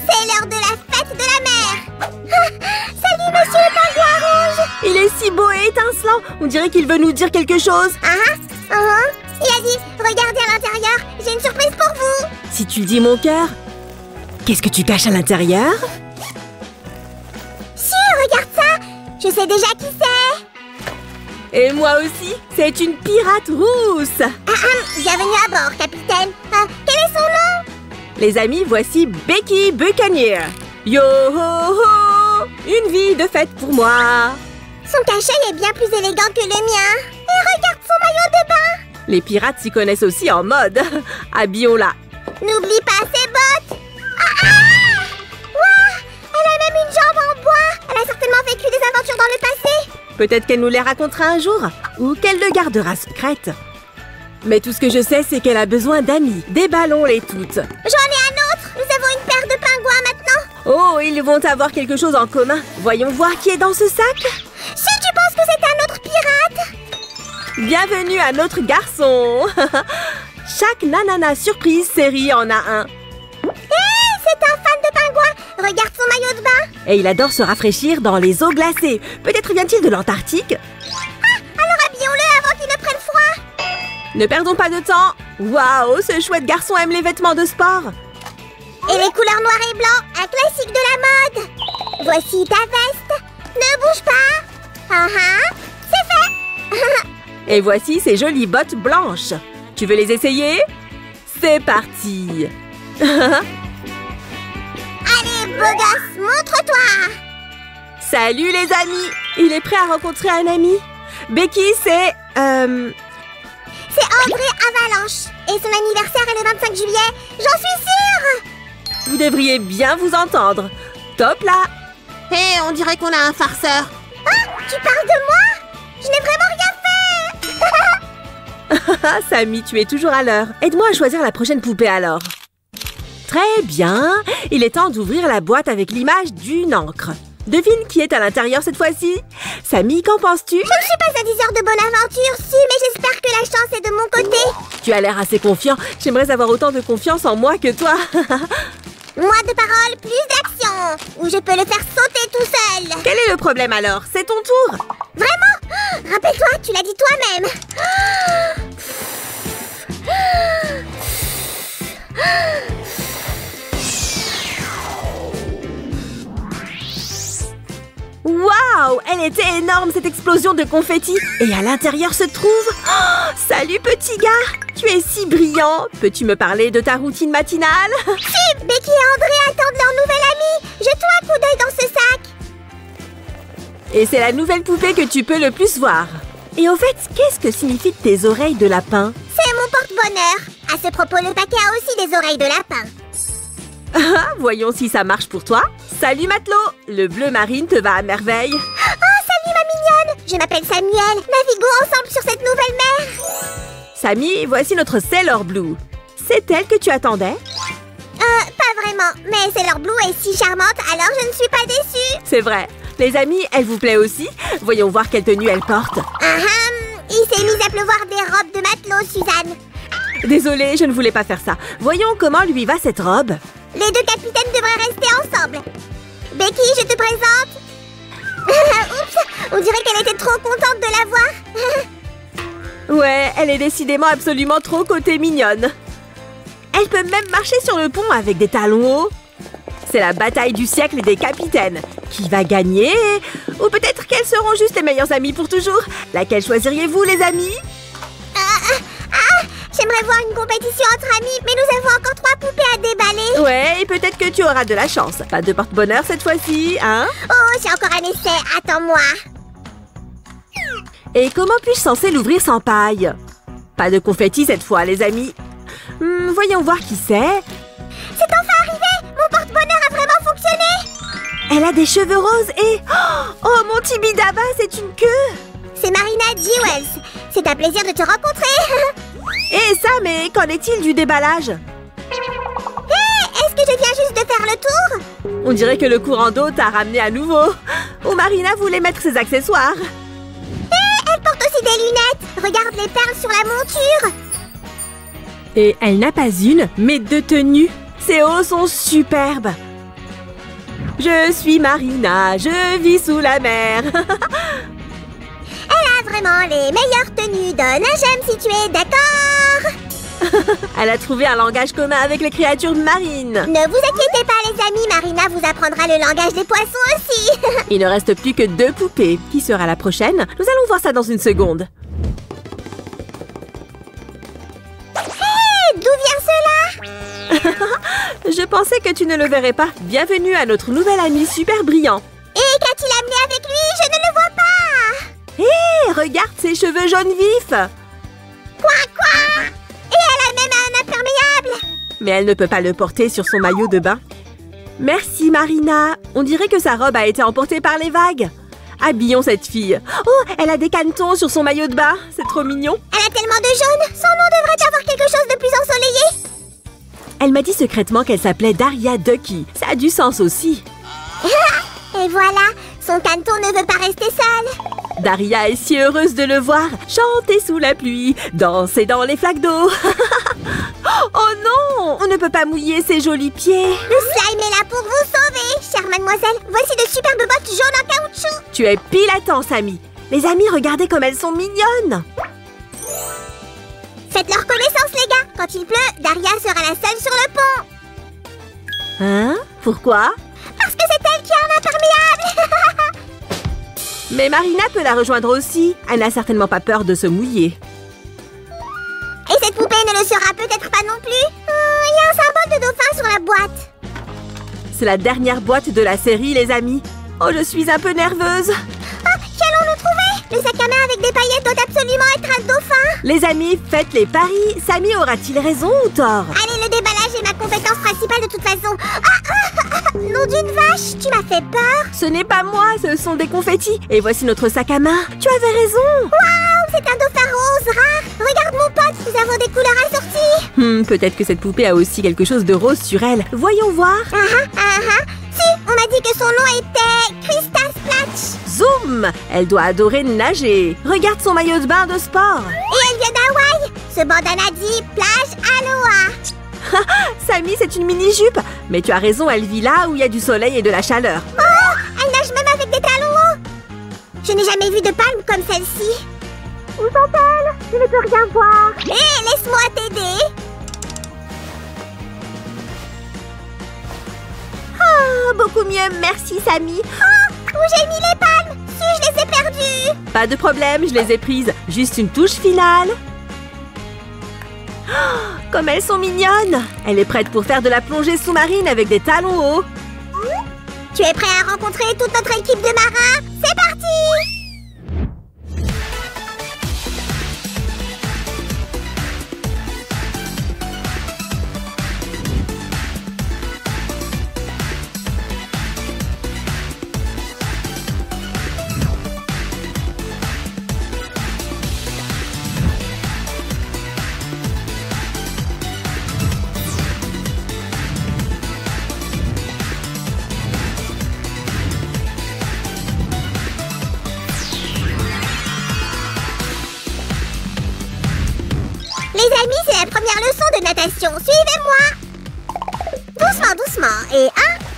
C'est l'heure de la fête de la mer. Salut, monsieur le pingouin rouge. Il est si beau et étincelant. On dirait qu'il veut nous dire quelque chose. Il a dit, regardez à l'intérieur, j'ai une surprise pour vous. Si tu le dis, mon cœur. Qu'est-ce que tu caches à l'intérieur? Si, regarde ça. Je sais déjà qui c'est. Et moi aussi, c'est une pirate rousse. Bienvenue à bord, capitaine. Quel est son nom? Les amis, voici Becky Buccaneer. Yo ho ho! Une vie de fête pour moi. Son cachet est bien plus élégant que le mien. Et regarde son maillot de bain. Les pirates s'y connaissent aussi en mode. Habillons-la. N'oublie pas ses bottes. Ouah! Elle a même une jambe en bois. Elle a certainement vécu des aventures dans le passé. Peut-être qu'elle nous les racontera un jour. Ou qu'elle le gardera secrète. Mais tout ce que je sais, c'est qu'elle a besoin d'amis. Déballons-les toutes. J'en ai un autre. Nous avons une paire de pingouins maintenant. Oh, ils vont avoir quelque chose en commun. Voyons voir qui est dans ce sac. Si tu penses que c'est un autre pirate. Bienvenue à notre garçon. Chaque Nanana Surprise série en a un. Hé, c'est un fan de pingouins. Regarde son maillot de bain. Et il adore se rafraîchir dans les eaux glacées. Peut-être vient-il de l'Antarctique. Alors habillons-le avant qu'il ne prenne froid. Ne perdons pas de temps. Waouh, ce chouette garçon aime les vêtements de sport. Et les couleurs noir et blanc, un classique de la mode. Voici ta veste. Ne bouge pas. C'est fait. Et voici ces jolies bottes blanches. Tu veux les essayer? C'est parti. Allez, beau gosse, montre-toi. Salut les amis. Il est prêt à rencontrer un ami. Becky, c'est... C'est André Avalanche. Et son anniversaire est le 25 juillet. J'en suis sûre. Vous devriez bien vous entendre. Top là. Hé, on dirait qu'on a un farceur. Tu parles de moi? Je n'ai vraiment rien fait. Samy, tu es toujours à l'heure. Aide-moi à choisir la prochaine poupée alors. Très bien. Il est temps d'ouvrir la boîte avec l'image d'une encre. Devine qui est à l'intérieur cette fois-ci. Samy, qu'en penses-tu? Je ne suis pas un diseur de bonne aventure, si, mais j'espère que la chance est de mon côté. Tu as l'air assez confiant. J'aimerais avoir autant de confiance en moi que toi. Moins de paroles, plus d'action. Ou je peux le faire sauter tout seul. Quel est le problème alors? C'est ton tour. Vraiment? Rappelle-toi, tu l'as dit toi-même. Waouh! Elle était énorme cette explosion de confettis. Et à l'intérieur se trouve... Oh, salut petit gars! Tu es si brillant. Peux-tu me parler de ta routine matinale? Si, Becky et André attendent leur nouvel ami. Jette-toi un coup d'œil dans ce sac. Et c'est la nouvelle poupée que tu peux le plus voir. Et au fait, qu'est-ce que signifient tes oreilles de lapin? C'est mon porte-bonheur. À ce propos, le paquet a aussi des oreilles de lapin. Voyons si ça marche pour toi. Salut matelot, le bleu marine te va à merveille. Oh, salut ma mignonne. Je m'appelle Samuel. Naviguons ensemble sur cette nouvelle mer. Samy, voici notre Sailor Blue. C'est elle que tu attendais? Pas vraiment. Mais Sailor Blue est si charmante, alors je ne suis pas déçue. C'est vrai. Les amis, elle vous plaît aussi? Voyons voir quelle tenue elle porte. Il s'est mis à pleuvoir des robes de matelot, Suzanne. Désolée, je ne voulais pas faire ça. Voyons comment lui va cette robe. Les deux capitaines devraient rester ensemble. Becky, je te présente. Oups, on dirait qu'elle était trop contente de la voir. Ouais, elle est décidément absolument trop côté mignonne. Elle peut même marcher sur le pont avec des talons hauts. C'est la bataille du siècle des capitaines. Qui va gagner? Ou peut-être qu'elles seront juste les meilleures amies pour toujours. Laquelle choisiriez-vous, les amis? J'aimerais voir une compétition entre amis, mais nous avons encore 3 poupées à déballer. Ouais, et peut-être que tu auras de la chance. Pas de porte-bonheur cette fois-ci, hein? Oh, j'ai encore un essai. Attends-moi. Et comment puis-je censé l'ouvrir sans paille? Pas de confetti cette fois, les amis. Voyons voir qui c'est. C'est enfin arrivé. Mon porte-bonheur a vraiment fonctionné. Elle a des cheveux roses et... Oh, mon Tibidaba, c'est une queue. C'est Marina Jewels. c'est un plaisir de te rencontrer. Et Sam, mais qu'en est-il du déballage? Est-ce que je viens juste de faire le tour? On dirait que le courant d'eau t'a ramené à nouveau. Oh, Marina voulait mettre ses accessoires. Elle porte aussi des lunettes. Regarde les perles sur la monture. Et elle n'a pas une, mais 2 tenues. Ses hauts sont superbes. Je suis Marina, je vis sous la mer. Elle a vraiment les meilleures tenues. Donne un j'aime si tu es d'accord. Elle a trouvé un langage commun avec les créatures marines. Ne vous inquiétez pas les amis, Marina vous apprendra le langage des poissons aussi. Il ne reste plus que 2 poupées. Qui sera la prochaine? Nous allons voir ça dans une seconde. D'où vient cela? Je pensais que tu ne le verrais pas. Bienvenue à notre nouvel ami super brillant. Et qu'a-t-il amené avec lui? Je ne le vois pas. Hé, regarde ses cheveux jaunes vifs. Quoi? Et elle a même un imperméable. Mais elle ne peut pas le porter sur son maillot de bain. Merci Marina. On dirait que sa robe a été emportée par les vagues. Habillons cette fille. Oh, elle a des canetons sur son maillot de bain. C'est trop mignon. Elle a tellement de jaune. Son nom devrait avoir quelque chose de plus ensoleillé. Elle m'a dit secrètement qu'elle s'appelait Daria Ducky. Ça a du sens aussi. Et voilà, son caneton ne veut pas rester seul. Daria est si heureuse de le voir. Chanter sous la pluie, danser dans les flaques d'eau. Oh non, on ne peut pas mouiller ses jolis pieds. Le slime est là pour vous sauver, chère mademoiselle. Voici de superbes bottes jaunes en caoutchouc. Tu es pile à temps, Sammy. Les amis, regardez comme elles sont mignonnes. Faites leur connaissance, les gars. Quand il pleut, Daria sera la seule sur le pont. Hein? Pourquoi? Parce que c'est elle qui a un imperméable. Mais Marina peut la rejoindre aussi. Elle n'a certainement pas peur de se mouiller. Et cette poupée ne le sera peut-être pas non plus. Il y a un symbole de dauphin sur la boîte. C'est la dernière boîte de la série, les amis. Oh, je suis un peu nerveuse. Qu'allons-nous trouver? Le sac à main avec des paillettes doit absolument être un dauphin. Les amis, faites les paris. Sammy aura-t-il raison ou tort? Allez, le déballage est ma compétence principale de toute façon. Nom d'une vache, tu m'as fait peur. Ce n'est pas moi, ce sont des confettis. Et voici notre sac à main. Tu avais raison. Waouh, c'est un dauphin rose rare. Regarde mon pote, nous avons des couleurs assorties. Peut-être que cette poupée a aussi quelque chose de rose sur elle. Voyons voir. Si, on m'a dit que son nom était Crystal Splash. Zoom! Elle doit adorer nager. Regarde son maillot de bain de sport. Et elle vient d'Hawaï. Ce bandana dit plage Aloha. Sammy, c'est une mini-jupe. Mais tu as raison, elle vit là où il y a du soleil et de la chaleur. Oh, elle nage même avec des talons hauts. Je n'ai jamais vu de palme comme celle-ci. Où sont-elles? Je ne peux rien voir. Hé, laisse-moi t'aider. Oh, beaucoup mieux, merci Sammy. Oh, où j'ai mis les palmes? Je les ai perdues. Pas de problème, je les ai prises. Juste une touche finale. Oh, comme elles sont mignonnes. Elle est prête pour faire de la plongée sous-marine avec des talons hauts. Tu es prêt à rencontrer toute notre équipe de marins? C'est parti! Les amis, c'est la première leçon de natation. Suivez-moi. Doucement, doucement. Et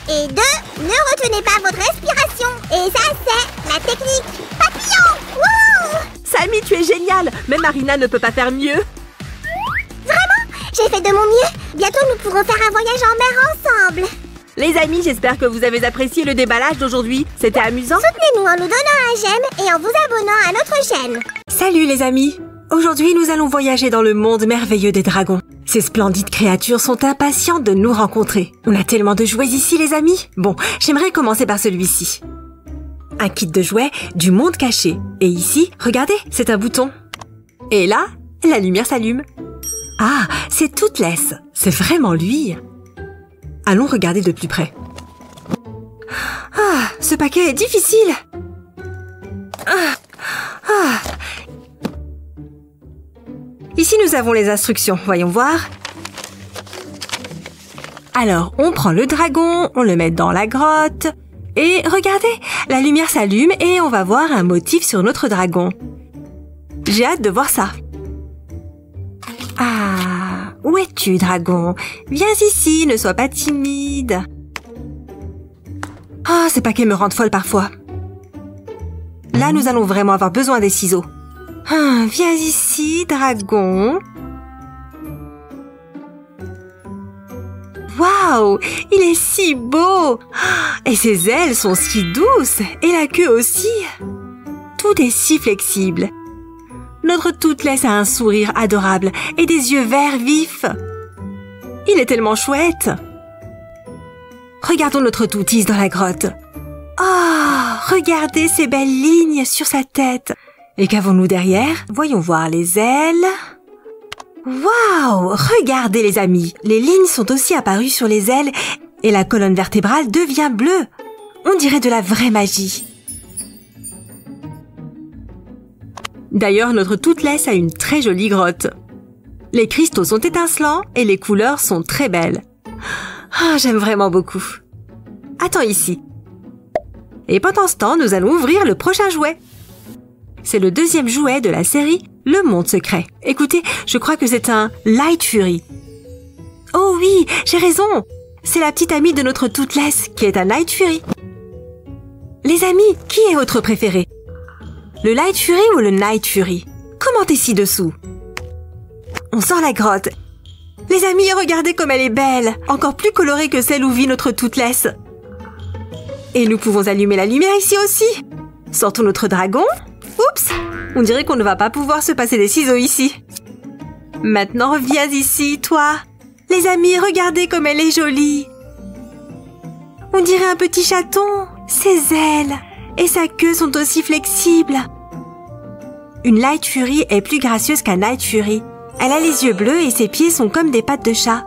1 et 2. Ne retenez pas votre respiration. Et ça, c'est la technique papillon. Wouh! Sammy, tu es géniale. Même Marina ne peut pas faire mieux. Vraiment? J'ai fait de mon mieux. Bientôt, nous pourrons faire un voyage en mer ensemble. Les amis, j'espère que vous avez apprécié le déballage d'aujourd'hui. C'était amusant. Soutenez-nous en nous donnant un j'aime et en vous abonnant à notre chaîne. Salut les amis. Aujourd'hui, nous allons voyager dans le monde merveilleux des dragons. Ces splendides créatures sont impatientes de nous rencontrer. On a tellement de jouets ici, les amis. Bon, j'aimerais commencer par celui-ci. Un kit de jouets du monde caché. Et ici, regardez, c'est un bouton. Et là, la lumière s'allume. Ah, c'est Toothless. C'est vraiment lui. Allons regarder de plus près. Ah, ce paquet est difficile. Ici, nous avons les instructions. Voyons voir. Alors, on prend le dragon, on le met dans la grotte. Et regardez, la lumière s'allume et on va voir un motif sur notre dragon. J'ai hâte de voir ça. Ah, où es-tu, dragon? Viens ici, ne sois pas timide. Ah, ces paquets me rendent folle parfois. Là, nous allons vraiment avoir besoin des ciseaux. Ah, viens ici, dragon. Waouh, il est si beau! Et ses ailes sont si douces, et la queue aussi. Tout est si flexible. Notre Toothless a un sourire adorable et des yeux verts vifs. Il est tellement chouette. Regardons notre Tooties dans la grotte. Oh, regardez ces belles lignes sur sa tête. Et qu'avons-nous derrière? Voyons voir les ailes. Waouh! Regardez les amis, les lignes sont aussi apparues sur les ailes et la colonne vertébrale devient bleue. On dirait de la vraie magie. D'ailleurs, notre Toothless a une très jolie grotte. Les cristaux sont étincelants et les couleurs sont très belles. Ah, j'aime vraiment beaucoup. Attends ici. Et pendant ce temps, nous allons ouvrir le prochain jouet. C'est le deuxième jouet de la série Le Monde Secret. Écoutez, je crois que c'est un Light Fury. Oh oui, j'ai raison. C'est la petite amie de notre Toothless qui est un Light Fury. Les amis, qui est votre préféré? Le Light Fury ou le Night Fury? Commentez ci-dessous. On sort la grotte. Les amis, regardez comme elle est belle. Encore plus colorée que celle où vit notre Toothless. Et nous pouvons allumer la lumière ici aussi. Sortons notre dragon. Oups! On dirait qu'on ne va pas pouvoir se passer des ciseaux ici. Maintenant, viens ici, toi. Les amis, regardez comme elle est jolie. On dirait un petit chaton. Ses ailes et sa queue sont aussi flexibles. Une Light Fury est plus gracieuse qu'un Night Fury. Elle a les yeux bleus et ses pieds sont comme des pattes de chat.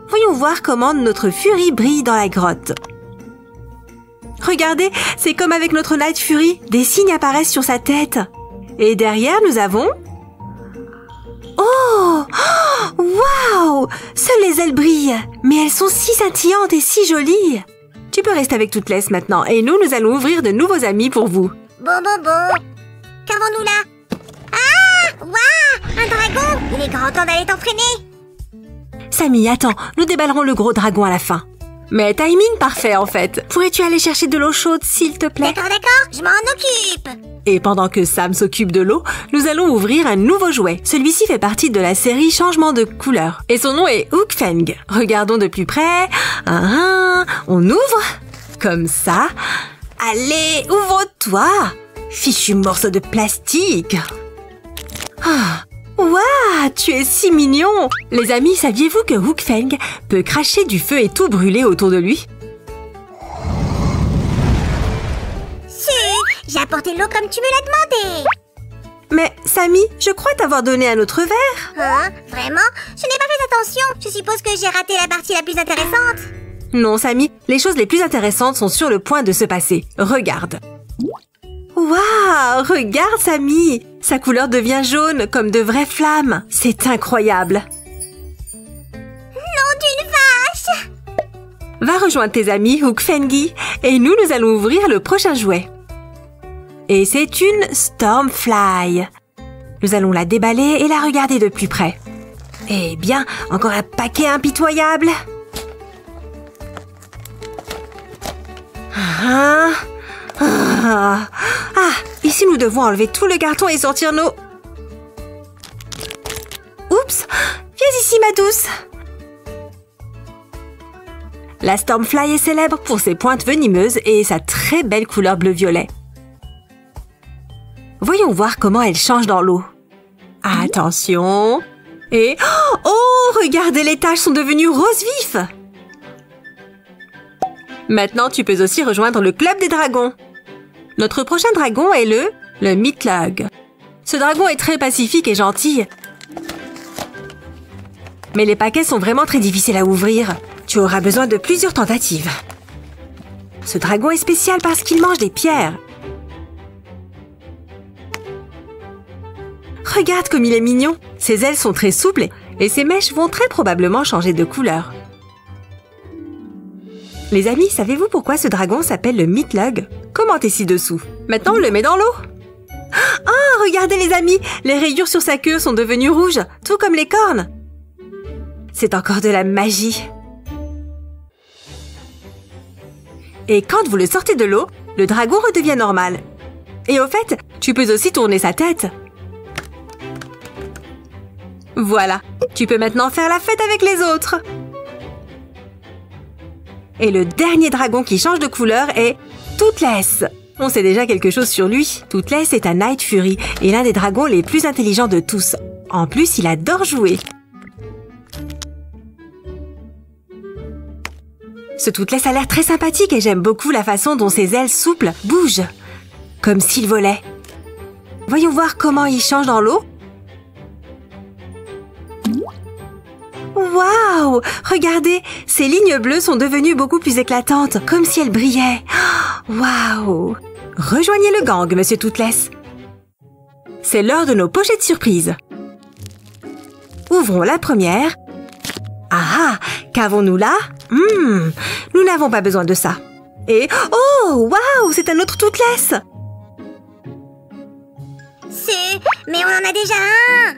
Voyons voir comment notre Fury brille dans la grotte. Regardez, c'est comme avec notre Night Fury, des signes apparaissent sur sa tête. Et derrière, nous avons... Oh! Waouh! Seules les ailes brillent, mais elles sont si scintillantes et si jolies. Tu peux rester avec Toothless maintenant, et nous allons ouvrir de nouveaux amis pour vous. Bon. Qu'avons-nous là? Ah! Waouh! Un dragon! Il est grand temps d'aller t'entraîner. Sammy, attends, nous déballerons le gros dragon à la fin. Mais timing parfait en fait. Pourrais-tu aller chercher de l'eau chaude s'il te plaît? D'accord, je m'en occupe. Et pendant que Sam s'occupe de l'eau, nous allons ouvrir un nouveau jouet. Celui-ci fait partie de la série Changement de couleur. Et son nom est Hook Fang. Regardons de plus près. On ouvre. Comme ça. Allez, ouvre-toi. Fichu morceau de plastique. Waouh, tu es si mignon! Les amis, saviez-vous que Hook Fang peut cracher du feu et tout brûler autour de lui? J'ai apporté l'eau comme tu me l'as demandé. Mais, Sammy, je crois t'avoir donné un autre verre. Hein? Vraiment? Je n'ai pas fait attention. Je suppose que j'ai raté la partie la plus intéressante. Non, Sammy, les choses les plus intéressantes sont sur le point de se passer. Regarde. Waouh! Regarde, Sammy! Sa couleur devient jaune, comme de vraies flammes. C'est incroyable. Nom d'une vache! Va rejoindre tes amis Hook Fangy et nous allons ouvrir le prochain jouet. Et c'est une Stormfly. Nous allons la déballer et la regarder de plus près. Eh bien, encore un paquet impitoyable. Ici nous devons enlever tout le carton et sortir nos... Oups! Viens ici, ma douce. La Stormfly est célèbre pour ses pointes venimeuses et sa très belle couleur bleu-violet. Voyons voir comment elle change dans l'eau. Attention! Et... Oh! Regardez, les taches sont devenues rose vif! Maintenant, tu peux aussi rejoindre le club des dragons. Notre prochain dragon est le Meatlug. Ce dragon est très pacifique et gentil. Mais les paquets sont vraiment très difficiles à ouvrir. Tu auras besoin de plusieurs tentatives. Ce dragon est spécial parce qu'il mange des pierres. Regarde comme il est mignon. Ses ailes sont très souples et ses mèches vont très probablement changer de couleur. Les amis, savez-vous pourquoi ce dragon s'appelle le Meatlug? Commentez ci-dessous. Maintenant, on le met dans l'eau. Oh, regardez les amis, les rayures sur sa queue sont devenues rouges, tout comme les cornes. C'est encore de la magie. Et quand vous le sortez de l'eau, le dragon redevient normal. Et au fait, tu peux aussi tourner sa tête. Voilà, tu peux maintenant faire la fête avec les autres. Et le dernier dragon qui change de couleur est Toothless. On sait déjà quelque chose sur lui. Toothless est un Night Fury et l'un des dragons les plus intelligents de tous. En plus, il adore jouer. Ce Toothless a l'air très sympathique et j'aime beaucoup la façon dont ses ailes souples bougent, comme s'il volait. Voyons voir comment il change dans l'eau. Waouh! Regardez, ces lignes bleues sont devenues beaucoup plus éclatantes, comme si elles brillaient. Waouh! Rejoignez le gang, Monsieur Toothless. C'est l'heure de nos pochettes surprises. Ouvrons la première. Ah! Qu'avons-nous là? Nous n'avons pas besoin de ça. Et... oh! Waouh! C'est un autre Toothless! Mais on en a déjà un!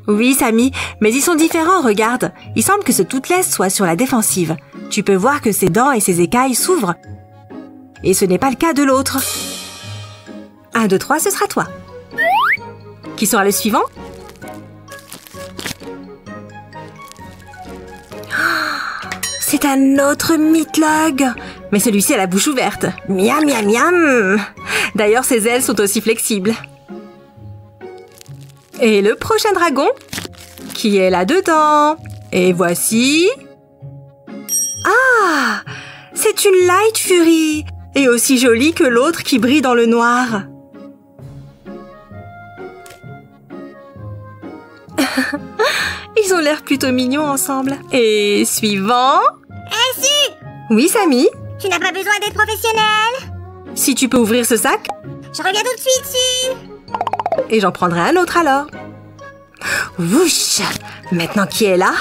Oui, Sammy, mais ils sont différents, regarde. Il semble que ce Toothless soit sur la défensive. Tu peux voir que ses dents et ses écailles s'ouvrent. Et ce n'est pas le cas de l'autre. 1, 2, 3, ce sera toi. Qui sera le suivant? C'est un autre Meatlug. Mais celui-ci a la bouche ouverte. Miam, miam, miam. D'ailleurs, ses ailes sont aussi flexibles. Et le prochain dragon, qui est là-dedans. Et voici... Ah! C'est une Light Fury, et aussi jolie que l'autre qui brille dans le noir. Ils ont l'air plutôt mignons ensemble. Et suivant... Su! Oui, Sammy? Tu n'as pas besoin d'être professionnel? Si tu peux ouvrir ce sac, Je reviens tout de suite, Su! et j'en prendrai un autre alors. Wouch! Maintenant qui est là?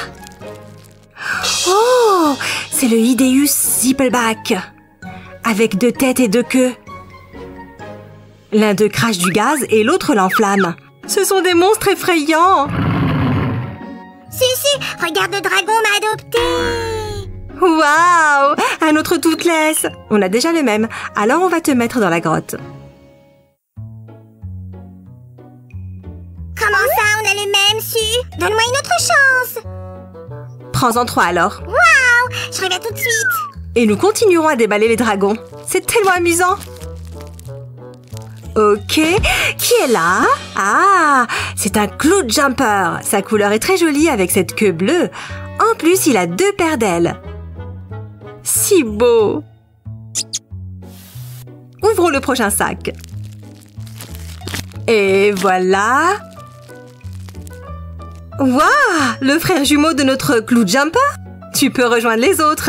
Oh! C'est le Hideus Zippelback. Avec 2 têtes et 2 queues. L'un d'eux crache du gaz et l'autre l'enflamme. Ce sont des monstres effrayants! Su, regarde, le dragon m'a adopté! Waouh! Un autre Toothless! On a déjà le même, alors on va te mettre dans la grotte. Comment ça, on a le même, Su? Donne-moi une autre chance! Prends-en 3 alors. Waouh! Je reviens tout de suite! Et nous continuerons à déballer les dragons. C'est tellement amusant! Ok, qui est là? Ah, c'est un Cloud Jumper. Sa couleur est très jolie avec cette queue bleue. En plus, il a 2 paires d'ailes. Si beau! Ouvrons le prochain sac. Et voilà! Waouh! Le frère jumeau de notre Cloud Jumper? Tu peux rejoindre les autres.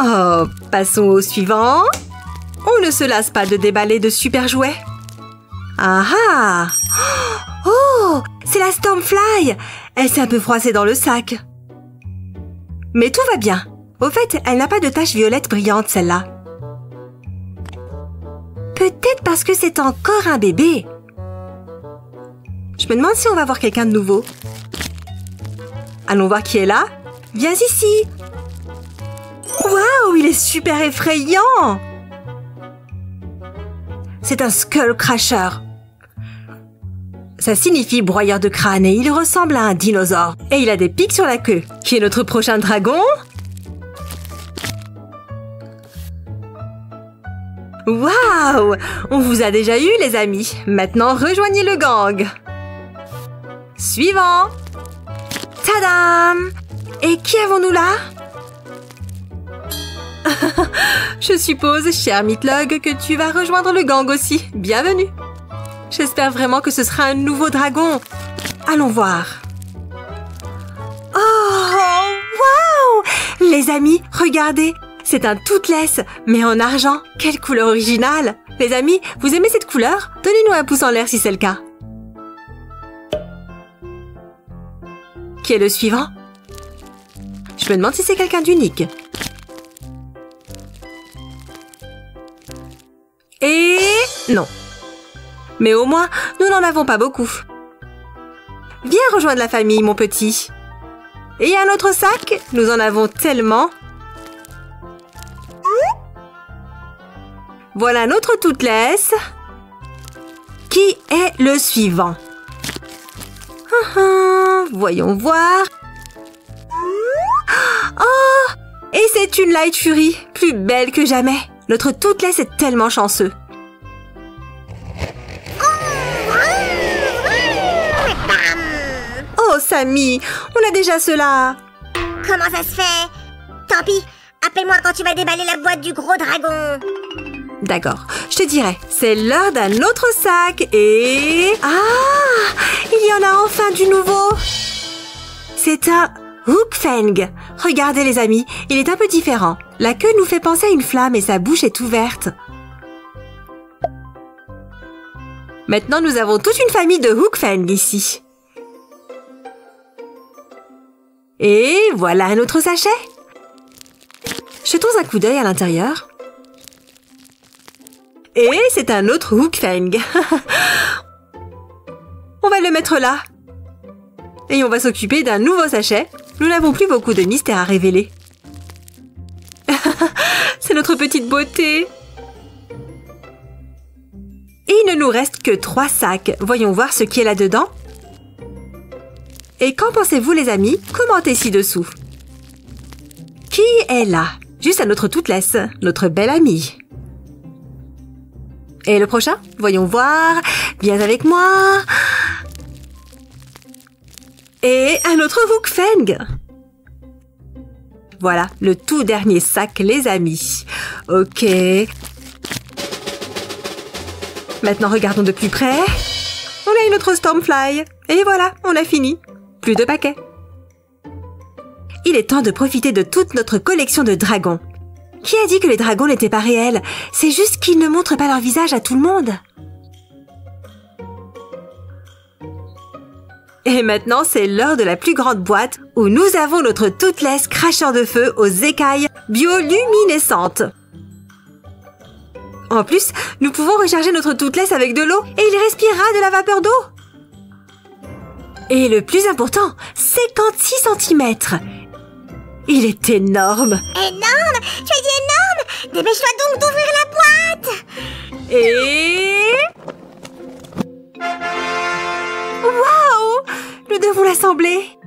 Oh, passons au suivant. On ne se lasse pas de déballer de super jouets. Ah ah! Oh! C'est la Stormfly! Elle s'est un peu froissée dans le sac. Mais tout va bien. Au fait, elle n'a pas de tache violette brillante, celle-là. Peut-être parce que c'est encore un bébé. Je me demande si on va voir quelqu'un de nouveau. Allons voir qui est là. Viens ici. Waouh, il est super effrayant! C'est un Skull Crusher. Ça signifie broyeur de crâne et il ressemble à un dinosaure. Et il a des pics sur la queue. Qui est notre prochain dragon? Waouh! On vous a déjà eu, les amis. Maintenant, rejoignez le gang. Suivant. Tadam! Et qui avons-nous là? Je suppose, cher Meatlug, que tu vas rejoindre le gang aussi. Bienvenue. J'espère vraiment que ce sera un nouveau dragon. Allons voir. Oh, waouh! Les amis, regardez. c'est un Toothless, mais en argent. Quelle couleur originale! Les amis, vous aimez cette couleur? Donnez-nous un pouce en l'air si c'est le cas. Qui est le suivant? Je me demande si c'est quelqu'un d'unique. Et non. Mais au moins, nous n'en avons pas beaucoup. Viens rejoindre la famille, mon petit. Et un autre sac? Nous en avons tellement. Voilà un autre Toothless. Qui est le suivant? Voyons voir. Oh! Et c'est une Light Fury, plus belle que jamais. Notre Toothless est tellement chanceux. Oh, Sammy, on a déjà cela. Comment ça se fait? Tant pis, appelle-moi quand tu vas déballer la boîte du gros dragon. D'accord, je te dirai. C'est l'heure d'un autre sac et... Ah! Il y en a enfin du nouveau. C'est un Hook Fang. Regardez les amis, il est un peu différent. La queue nous fait penser à une flamme et sa bouche est ouverte. Maintenant, nous avons toute une famille de Hook Fang ici. Et voilà un autre sachet. Jetons un coup d'œil à l'intérieur. Et c'est un autre Hook Fang. On va le mettre là. Et on va s'occuper d'un nouveau sachet. Nous n'avons plus beaucoup de mystères à révéler. C'est notre petite beauté. Et il ne nous reste que 3 sacs. Voyons voir ce qui est là-dedans. Et qu'en pensez-vous, les amis? Commentez ci-dessous. Qui est là? Juste un autre Toothless, notre belle amie. Et le prochain? Voyons voir. Viens avec moi. Et un autre Hook Fang. Voilà, le tout dernier sac, les amis. Ok. Maintenant, regardons de plus près. On a une autre Stormfly. Et voilà, on a fini. Plus de paquets. Il est temps de profiter de toute notre collection de dragons. Qui a dit que les dragons n'étaient pas réels? C'est juste qu'ils ne montrent pas leur visage à tout le monde. Et maintenant, c'est l'heure de la plus grande boîte où nous avons notre Toothless cracheur de feu aux écailles bioluminescentes. En plus, nous pouvons recharger notre Toothless avec de l'eau et il respirera de la vapeur d'eau. Et le plus important, 56 cm. Il est énorme. Énorme? Tu as dit énorme? Dépêche-toi donc d'ouvrir la boîte. Et... Waouh! Nous devons l'assembler.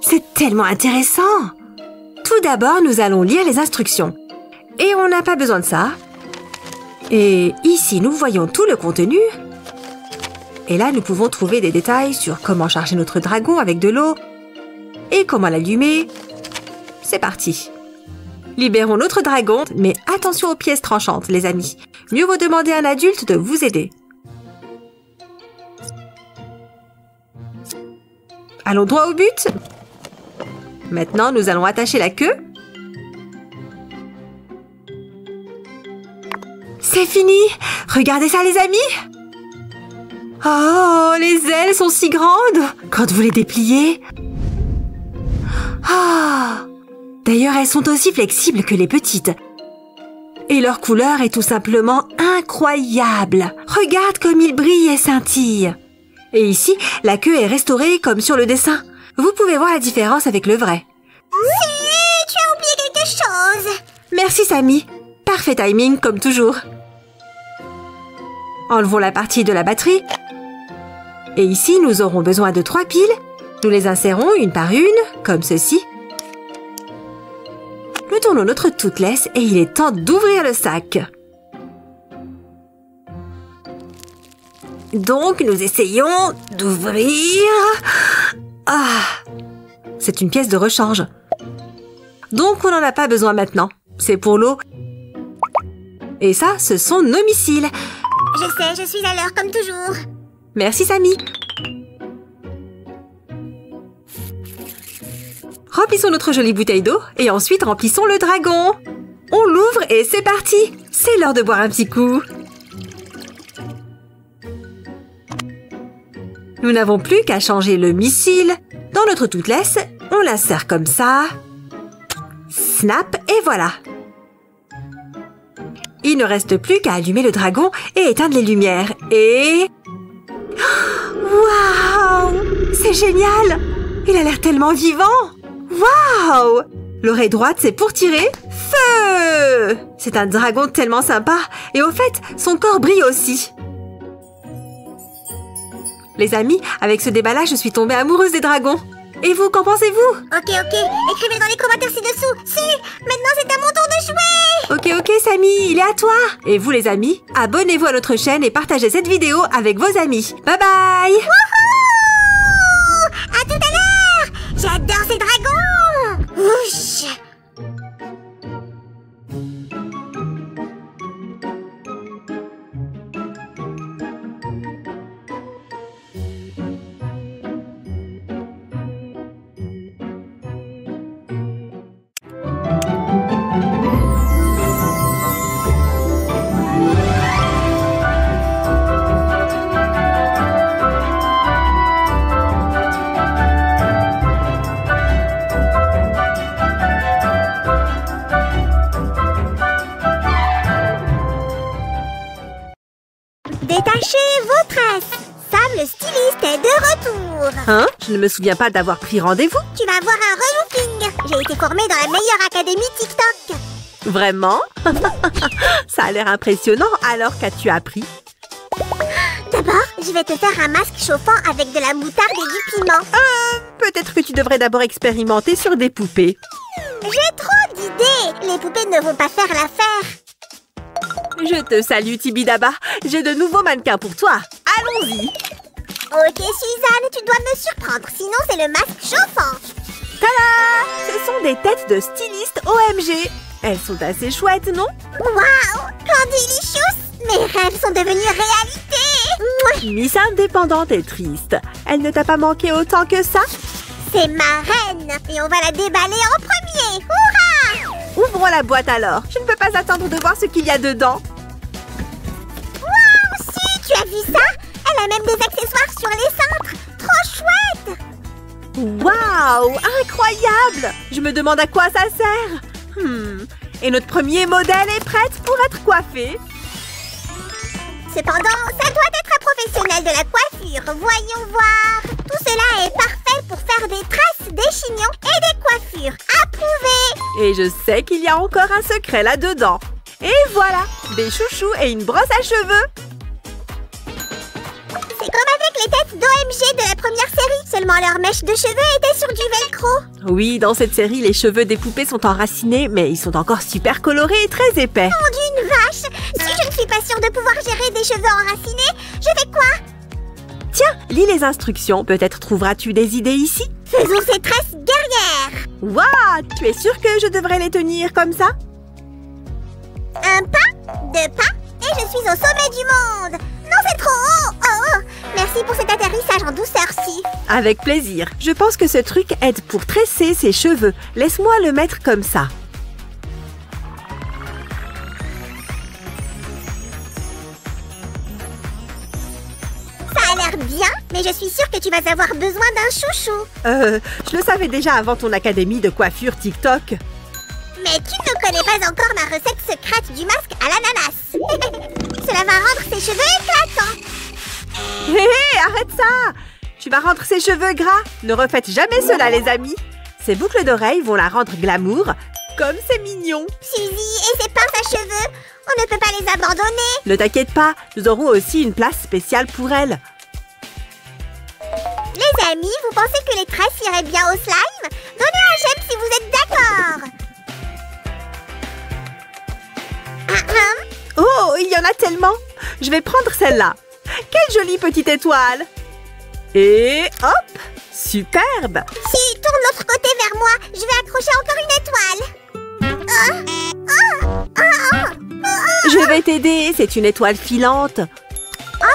C'est tellement intéressant. Tout d'abord, nous allons lire les instructions. Et on n'a pas besoin de ça. Et ici, nous voyons tout le contenu. Et là, nous pouvons trouver des détails sur comment charger notre dragon avec de l'eau et comment l'allumer. C'est parti. Libérons notre dragon, mais attention aux pièces tranchantes, les amis. Mieux vaut demander à un adulte de vous aider. Allons droit au but. Maintenant, nous allons attacher la queue. C'est fini! Regardez ça, les amis! Oh, les ailes sont si grandes quand vous les dépliez. Ah! D'ailleurs, elles sont aussi flexibles que les petites. Et leur couleur est tout simplement incroyable. Regarde comme ils brillent et scintillent. Et ici, la queue est restaurée comme sur le dessin. Vous pouvez voir la différence avec le vrai. Si, tu as oublié quelque chose. Merci, Sammy. Parfait timing, comme toujours. Enlevons la partie de la batterie. Et ici, nous aurons besoin de 3 piles. Nous les insérons une par une, comme ceci. Nous tournons notre Toothless et il est temps d'ouvrir le sac. Donc, nous essayons d'ouvrir... Ah! C'est une pièce de rechange. Donc, on n'en a pas besoin maintenant. C'est pour l'eau. Et ça, ce sont nos missiles. Je sais, je suis à l'heure comme toujours. Merci, Sammy. Remplissons notre jolie bouteille d'eau et ensuite remplissons le dragon. On l'ouvre et c'est parti. C'est l'heure de boire un petit coup. Nous n'avons plus qu'à changer le missile. Dans notre toothless, on la serre comme ça. Snap et voilà. Il ne reste plus qu'à allumer le dragon et éteindre les lumières. Et... Waouh! C'est génial! Il a l'air tellement vivant! Waouh! L'oreille droite, c'est pour tirer. Feu! C'est un dragon tellement sympa. Et au fait, son corps brille aussi. Les amis, avec ce déballage, je suis tombée amoureuse des dragons. Et vous, qu'en pensez-vous? Ok. Écrivez dans les commentaires ci-dessous. Si, maintenant c'est à mon tour de jouer. Ok, Samy, il est à toi. Et vous, les amis, abonnez-vous à notre chaîne et partagez cette vidéo avec vos amis. Bye bye! Wouhou! À tout à l'heure! J'adore ces dragons! Ouch! Détachez vos tresses. Sam le styliste est de retour. Hein? Je ne me souviens pas d'avoir pris rendez-vous. Tu vas avoir un relooking. J'ai été formée dans la meilleure académie TikTok. Vraiment? Ça a l'air impressionnant. Alors, qu'as-tu appris? D'abord, je vais te faire un masque chauffant avec de la moutarde et du piment. Peut-être que tu devrais d'abord expérimenter sur des poupées. J'ai trop d'idées. Les poupées ne vont pas faire l'affaire. Je te salue, Tibidaba. J'ai de nouveaux mannequins pour toi. Allons-y. Ok, Suzanne, tu dois me surprendre. Sinon, c'est le masque chauffant. Tada! Ce sont des têtes de stylistes OMG. Elles sont assez chouettes, non? Waouh! Candelicious! Mes rêves sont devenus réalité. Miss Indépendante est triste. Elle ne t'a pas manqué autant que ça? C'est ma reine. Et on va la déballer en premier. Hurrah! Ouvrons la boîte alors. Je ne peux pas attendre de voir ce qu'il y a dedans. Waouh! Si, tu as vu ça? Elle a même des accessoires sur les cintres. Trop chouette! Waouh! Incroyable! Je me demande à quoi ça sert. Et notre premier modèle est prête pour être coiffé. Cependant, ça doit être un professionnel de la coiffure. Voyons voir. Tout cela est parfait pour faire des tresses, des chignons et des coiffures. Approuvé! Et je sais qu'il y a encore un secret là-dedans. Et voilà! Des chouchous et une brosse à cheveux. C'est comme avec les têtes d'OMG de la première série. Seulement leurs mèches de cheveux étaient sur du velcro. Oui, dans cette série, les cheveux des poupées sont enracinés, mais ils sont encore super colorés et très épais. Mon d'une vache! Si je ne suis pas sûre de pouvoir gérer des cheveux enracinés, je fais quoi? Tiens, lis les instructions. Peut-être trouveras-tu des idées ici? Faisons ces tresses guerrières. Waouh! Tu es sûre que je devrais les tenir comme ça? Un pas, deux pas, et je suis au sommet du monde. Non, c'est trop haut. Oh. Merci pour cet atterrissage en douceur, si. Avec plaisir. Je pense que ce truc aide pour tresser ses cheveux. Laisse-moi le mettre comme ça. Ça a l'air bien, mais je suis sûre que tu vas avoir besoin d'un chouchou. Je le savais déjà avant ton académie de coiffure TikTok. Mais tu ne connais pas encore ma recette secrète du masque à l'ananas. Cela va rendre ses cheveux éclatants. Hé, arrête ça! Tu vas rendre ses cheveux gras. Ne refaites jamais cela, les amis. Ces boucles d'oreilles vont la rendre glamour. Comme c'est mignon. Suzy et ses pinces à cheveux, on ne peut pas les abandonner. Ne t'inquiète pas, nous aurons aussi une place spéciale pour elle. Les amis, vous pensez que les tresses iraient bien au slime? Donnez un j'aime si vous êtes d'accord. Oh, il y en a tellement. Je vais prendre celle-là. Quelle jolie petite étoile. Et hop, superbe. Si, tourne l'autre côté vers moi. Je vais accrocher encore une étoile. Je vais t'aider, c'est une étoile filante.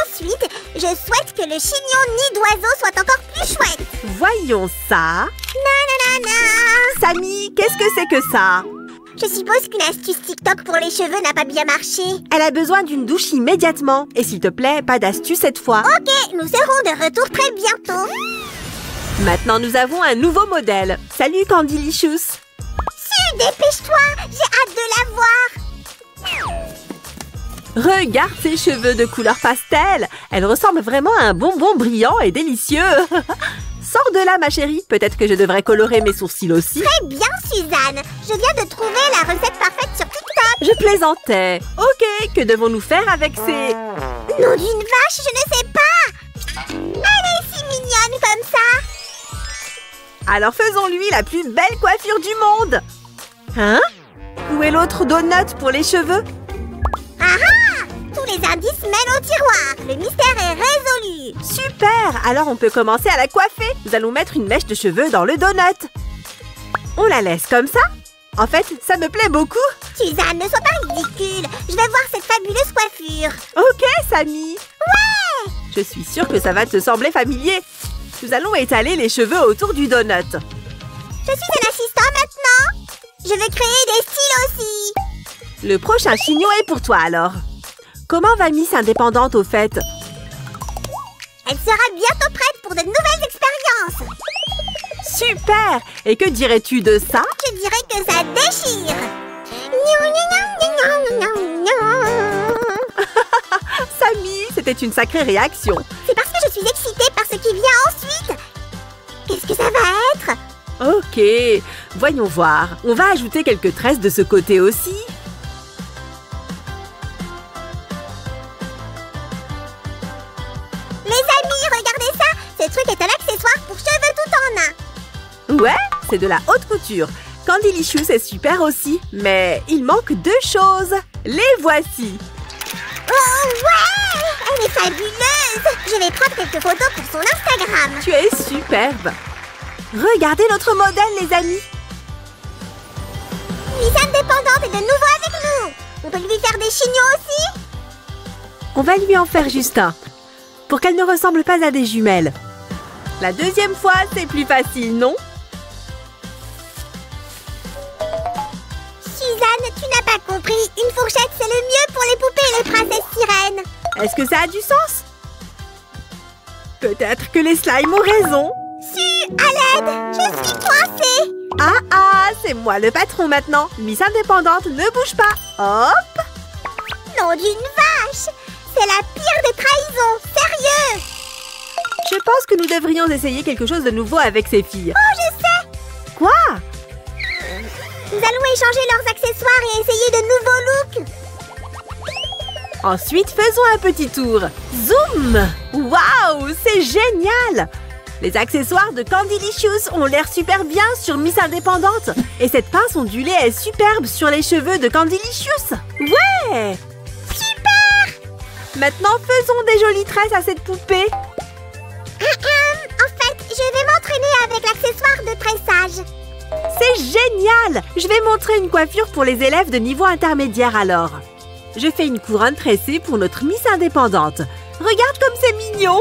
Ensuite, je souhaite que le chignon nid d'oiseau soit encore plus chouette. Voyons ça. Nanana, Sammy, qu'est-ce que c'est que ça? Je suppose qu'une astuce TikTok pour les cheveux n'a pas bien marché. Elle a besoin d'une douche immédiatement. Et s'il te plaît, pas d'astuce cette fois. Ok, nous serons de retour très bientôt. Maintenant, nous avons un nouveau modèle. Salut, Candylicious. Dépêche-toi, j'ai hâte de la voir. Regarde ses cheveux de couleur pastel. Elle ressemble vraiment à un bonbon brillant et délicieux. Sors de là, ma chérie. Peut-être que je devrais colorer mes sourcils aussi. Très bien, Suzanne. Je viens de trouver la recette parfaite sur TikTok. Je plaisantais. Ok, que devons-nous faire avec ces... Nom d'une vache, je ne sais pas. Elle est si mignonne comme ça. Alors faisons-lui la plus belle coiffure du monde. Hein? Où est l'autre donut pour les cheveux? Ah ah! Tous les indices mènent au tiroir. Le mystère est résolu. Super! Alors on peut commencer à la coiffer. Nous allons mettre une mèche de cheveux dans le donut. On la laisse comme ça? En fait, ça me plaît beaucoup. Suzanne, ne sois pas ridicule. Je vais voir cette fabuleuse coiffure. Ok, Sammy. Ouais! Je suis sûre que ça va te sembler familier. Nous allons étaler les cheveux autour du donut. Je suis un assistant maintenant. Je vais créer des styles aussi. Le prochain chignon est pour toi alors. Comment va Miss Indépendante au fait? Elle sera bientôt prête pour de nouvelles expériences. Super! Et que dirais-tu de ça? Je dirais que ça déchire. Sammy, c'était une sacrée réaction. C'est parce que je suis excitée par ce qui vient ensuite. Qu'est-ce que ça va être? Ok, voyons voir. On va ajouter quelques tresses de ce côté aussi. Les amis, regardez ça. Ce truc est un accessoire pour cheveux tout en un. Ouais, c'est de la haute couture. Candylicious est super aussi, mais il manque deux choses. Les voici. Oh ouais! Elle est fabuleuse. Je vais prendre quelques photos pour son Instagram. Tu es superbe. Regardez notre modèle, les amis. Miss Indépendante est de nouveau avec nous. On peut lui faire des chignons aussi? On va lui en faire juste un, pour qu'elle ne ressemble pas à des jumelles. La deuxième fois, c'est plus facile, non? Suzanne, tu n'as pas compris. Une fourchette, c'est le mieux pour les poupées et les princesses sirènes. Est-ce que ça a du sens? Peut-être que les slimes ont raison. À l'aide, je suis coincée. Ah, c'est moi le patron maintenant. Miss Indépendante, ne bouge pas. Hop! Nom d'une vache. C'est la pire des trahisons. Sérieux. Je pense que nous devrions essayer quelque chose de nouveau avec ces filles. Oh, je sais. Quoi? Nous allons échanger leurs accessoires et essayer de nouveaux looks. Ensuite, faisons un petit tour. Zoom! Waouh, c'est génial! Les accessoires de Candylicious ont l'air super bien sur Miss Indépendante. Et cette pince ondulée est superbe sur les cheveux de Candylicious. Ouais! Super! Maintenant, faisons des jolies tresses à cette poupée. En fait, je vais m'entraîner avec l'accessoire de tressage. C'est génial! Je vais montrer une coiffure pour les élèves de niveau intermédiaire alors. Je fais une couronne tressée pour notre Miss Indépendante. Regarde comme c'est mignon!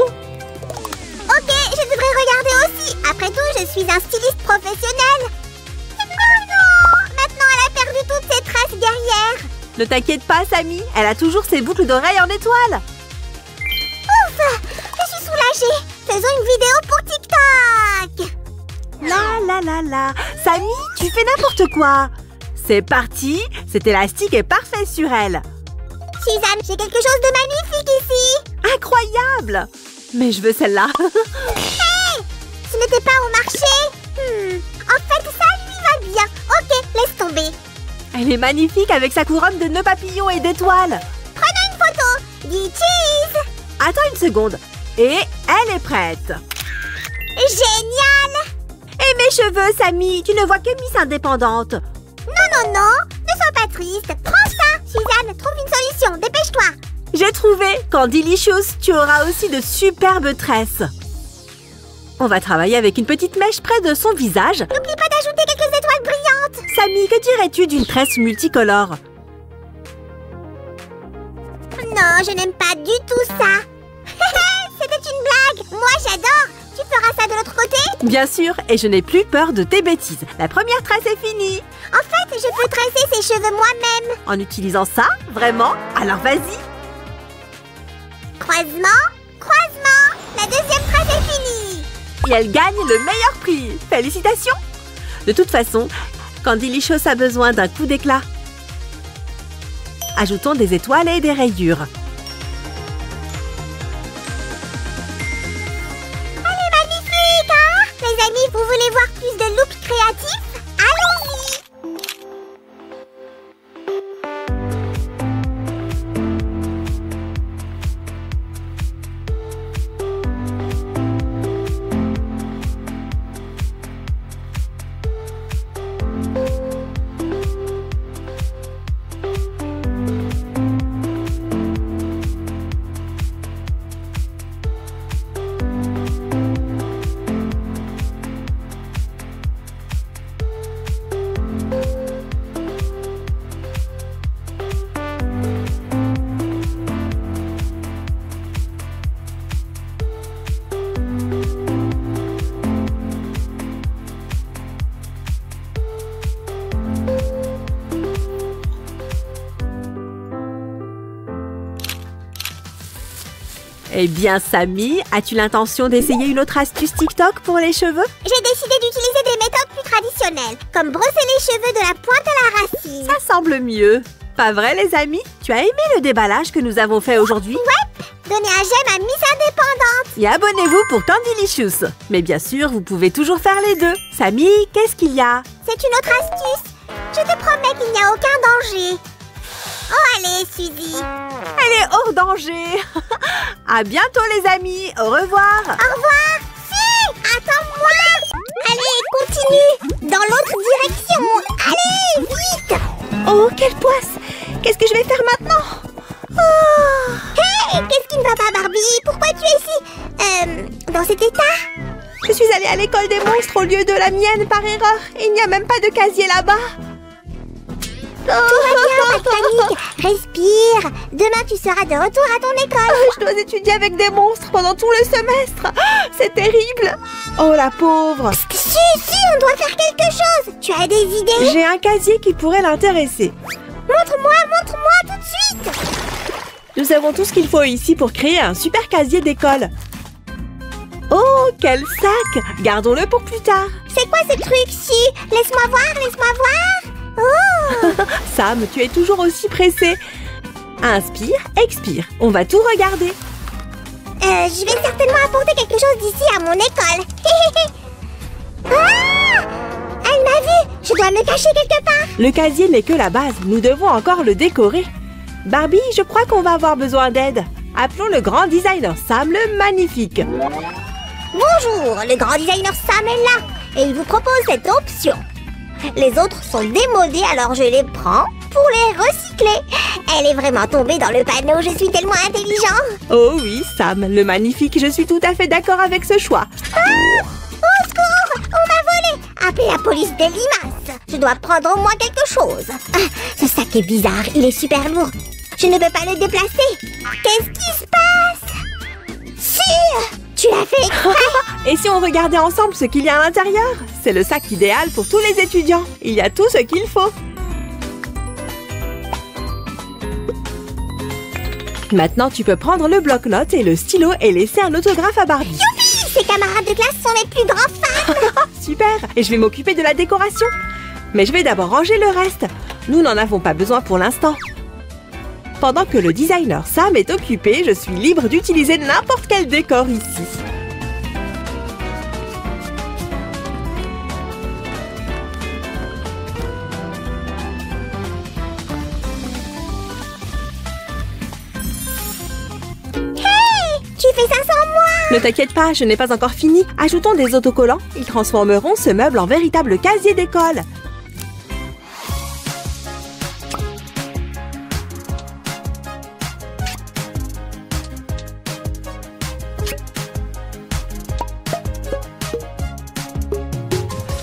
Ok, je devrais regarder aussi. Après tout, je suis un styliste professionnel. Oh non! Maintenant, elle a perdu toutes ses tresses guerrières. Ne t'inquiète pas, Sammy. Elle a toujours ses boucles d'oreilles en étoile. Ouf! Je suis soulagée. Faisons une vidéo pour TikTok. La. Sammy, tu fais n'importe quoi. C'est parti. Cet élastique est parfait sur elle. Suzanne, j'ai quelque chose de magnifique ici. Incroyable! Mais je veux celle-là. Hey! Ce n'était pas au marché. En fait, ça lui va bien. Ok, laisse tomber. Elle est magnifique avec sa couronne de nœuds papillons et d'étoiles. Prenons une photo. Dis cheese. Attends une seconde. Et elle est prête. Génial. Et mes cheveux, Sammy, tu ne vois que Miss Indépendante. Non. Ne sois pas triste. Prends ça. Suzanne, trouve une solution. Dépêche-toi. J'ai trouvé. Candylicious, tu auras aussi de superbes tresses. On va travailler avec une petite mèche près de son visage. N'oublie pas d'ajouter quelques étoiles brillantes. Sammy, que dirais-tu d'une tresse multicolore? Non, je n'aime pas du tout ça. C'était une blague. Moi, j'adore. Tu fera ça de l'autre côté? Bien sûr, et je n'ai plus peur de tes bêtises. La première trace est finie. En fait, je peux tracer ses cheveux moi-même. En utilisant ça, vraiment? Alors vas-y. Croisement, croisement. La deuxième trace est finie. Et elle gagne le meilleur prix. Félicitations. De toute façon, Candylicious a besoin d'un coup d'éclat. Ajoutons des étoiles et des rayures. Elle est magnifique, hein? Les amis, vous voulez voir plus de looks créatifs? Allons-y! Eh bien, Samy, as-tu l'intention d'essayer une autre astuce TikTok pour les cheveux? J'ai décidé d'utiliser des méthodes plus traditionnelles, comme brosser les cheveux de la pointe à la racine. Ça semble mieux. Pas vrai, les amis? Tu as aimé le déballage que nous avons fait aujourd'hui? Ouais! Donnez un j'aime à Miss Indépendante. Et abonnez-vous pour Candylicious. Mais bien sûr, vous pouvez toujours faire les deux. Samy, qu'est-ce qu'il y a? C'est une autre astuce. Je te promets qu'il n'y a aucun danger. Oh, allez, Suzy. Elle est hors danger. À bientôt, les amis. Au revoir. Au revoir. Si, attends-moi. Allez, continue. Dans l'autre direction. Allez, vite. Oh, quelle poisse. Qu'est-ce que je vais faire maintenant? Oh. Hé, qu'est-ce qui ne va pas, Barbie? Pourquoi tu es ici dans cet état? Je suis allée à l'école des monstres au lieu de la mienne par erreur. Il n'y a même pas de casier là-bas. Tout va bien, pas de panique. Respire. Demain, tu seras de retour à ton école. Je dois étudier avec des monstres pendant tout le semestre. C'est terrible. Oh, la pauvre. Si, on doit faire quelque chose. Tu as des idées? J'ai un casier qui pourrait l'intéresser. Montre-moi tout de suite. Nous avons tout ce qu'il faut ici pour créer un super casier d'école. Oh, quel sac! Gardons-le pour plus tard. C'est quoi ce truc-ci? Laisse-moi voir. Oh! Sam, tu es toujours aussi pressé. Inspire, expire. On va tout regarder. Je vais certainement apporter quelque chose d'ici à mon école. Ah! Elle m'a vu. Je dois me cacher quelque part. Le casier n'est que la base. Nous devons encore le décorer. Barbie, je crois qu'on va avoir besoin d'aide. Appelons le grand designer Sam le Magnifique. Bonjour, le grand designer Sam est là. Et il vous propose cette option. Les autres sont démodés, alors je les prends pour les recycler. Elle est vraiment tombée dans le panneau, je suis tellement intelligent. Oh oui, Sam, le Magnifique, je suis tout à fait d'accord avec ce choix. Ah! Au secours! On m'a volé! Appelez la police des limaces. Je dois prendre au moins quelque chose. Ah, ce sac est bizarre, il est super lourd. Je ne peux pas le déplacer. Qu'est-ce qui se passe? Si! Tu l'as fait exprès. Et si on regardait ensemble ce qu'il y a à l'intérieur? C'est le sac idéal pour tous les étudiants. Il y a tout ce qu'il faut. Maintenant, tu peux prendre le bloc-notes et le stylo et laisser un autographe à Barbie. Youpi! Ses camarades de classe sont mes plus grands fans. Super! Et je vais m'occuper de la décoration. Mais je vais d'abord ranger le reste. Nous n'en avons pas besoin pour l'instant. Pendant que le designer Sam est occupé, je suis libre d'utiliser n'importe quel décor ici. Hey! Tu fais ça sans moi! Ne t'inquiète pas, je n'ai pas encore fini. Ajoutons des autocollants. Ils transformeront ce meuble en véritable casier d'école.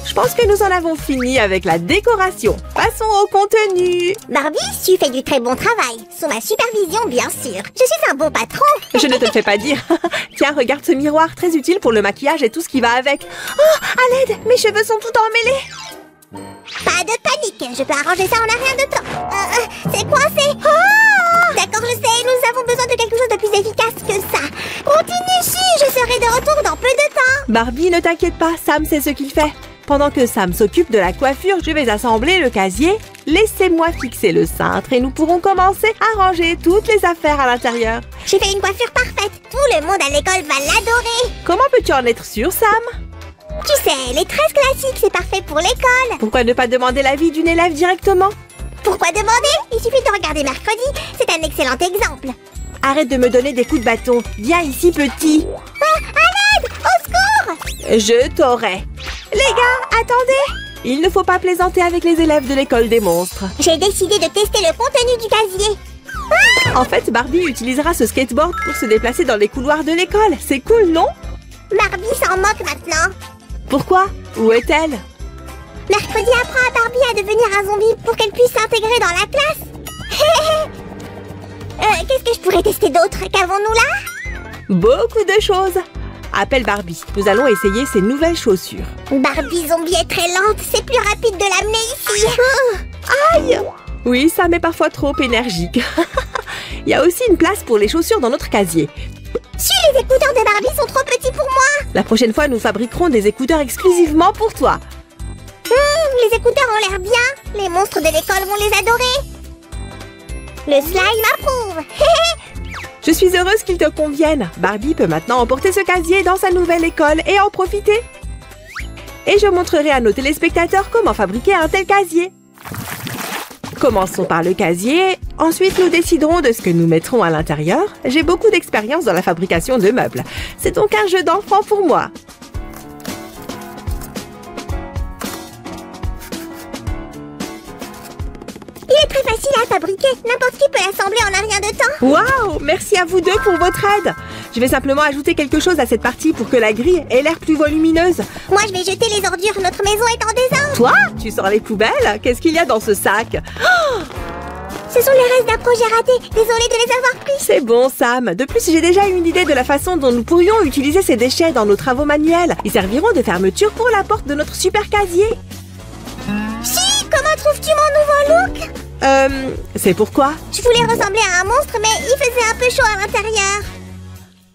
Je pense que nous en avons fini avec la décoration. Passons au contenu. Barbie, tu fais du très bon travail. Sous ma supervision, bien sûr. Je suis un bon patron. Je ne te le fais pas dire. Tiens, regarde ce miroir, très utile pour le maquillage et tout ce qui va avec. Oh, à l'aide, mes cheveux sont tout emmêlés. Pas de panique, je peux arranger ça en un rien de temps. C'est coincé. Oh d'accord, je sais, nous avons besoin de quelque chose de plus efficace que ça. Continue, je serai de retour dans peu de temps. Barbie, ne t'inquiète pas, Sam sait ce qu'il fait. Pendant que Sam s'occupe de la coiffure, je vais assembler le casier. Laissez-moi fixer le cintre et nous pourrons commencer à ranger toutes les affaires à l'intérieur. J'ai fait une coiffure parfaite. Tout le monde à l'école va l'adorer. Comment peux-tu en être sûre, Sam? Tu sais, les tresses classiques, c'est parfait pour l'école. Pourquoi ne pas demander l'avis d'une élève directement? Pourquoi demander? Il suffit de regarder mercredi. C'est un excellent exemple. Arrête de me donner des coups de bâton. Viens ici, petit. Ah, à l'aide! Au secours! Je t'aurai. Les gars, attendez! Il ne faut pas plaisanter avec les élèves de l'école des monstres. J'ai décidé de tester le contenu du casier. En fait, Barbie utilisera ce skateboard pour se déplacer dans les couloirs de l'école. C'est cool, non? Barbie s'en moque maintenant. Pourquoi? Où est-elle? Mercredi apprend à Barbie à devenir un zombie pour qu'elle puisse s'intégrer dans la classe. Qu'est-ce que je pourrais tester d'autre? Qu'avons-nous là? Beaucoup de choses. Appelle Barbie. Nous allons essayer ses nouvelles chaussures. Barbie zombie est très lente. C'est plus rapide de l'amener ici. Aïe! Oui, ça m'est parfois trop énergique. Il y a aussi une place pour les chaussures dans notre casier. Les écouteurs de Barbie sont trop petits pour moi. La prochaine fois, nous fabriquerons des écouteurs exclusivement pour toi. Les écouteurs ont l'air bien. Les monstres de l'école vont les adorer. Le slime approuve. Je suis heureuse qu'il te convienne. Barbie peut maintenant emporter ce casier dans sa nouvelle école et en profiter. Et je montrerai à nos téléspectateurs comment fabriquer un tel casier. Commençons par le casier. Ensuite, nous déciderons de ce que nous mettrons à l'intérieur. J'ai beaucoup d'expérience dans la fabrication de meubles. C'est donc un jeu d'enfant pour moi. Il est très facile à fabriquer. N'importe qui peut l'assembler en un rien de temps. Waouh! Merci à vous deux pour votre aide. Je vais simplement ajouter quelque chose à cette partie pour que la grille ait l'air plus volumineuse. Moi, je vais jeter les ordures. Notre maison est en désordre. Toi? Tu sors les poubelles? Qu'est-ce qu'il y a dans ce sac? Oh! Ce sont les restes d'un projet raté. Désolée de les avoir pris. C'est bon, Sam. De plus, j'ai déjà une idée de la façon dont nous pourrions utiliser ces déchets dans nos travaux manuels. Ils serviront de fermeture pour la porte de notre super casier. Si, comment trouves-tu mon nouveau look? C'est pourquoi? Je voulais ressembler à un monstre, mais il faisait un peu chaud à l'intérieur.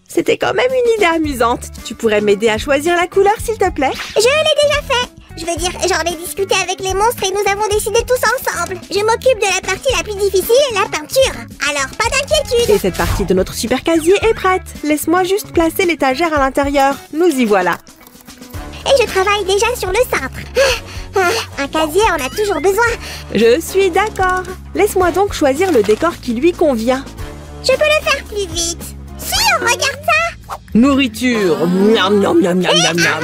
C'était quand même une idée amusante. Tu pourrais m'aider à choisir la couleur, s'il te plaît? Je l'ai déjà fait. Je veux dire, j'en ai discuté avec les monstres et nous avons décidé tous ensemble. Je m'occupe de la partie la plus difficile, la peinture. Alors, pas d'inquiétude. Et cette partie de notre super casier est prête. Laisse-moi juste placer l'étagère à l'intérieur. Nous y voilà. Et je travaille déjà sur le cintre. Un casier, on a toujours besoin. Je suis d'accord. Laisse-moi donc choisir le décor qui lui convient. Je peux le faire plus vite. Si, regarde ça. Nourriture. Miam, miam, miam, miam, miam, miam.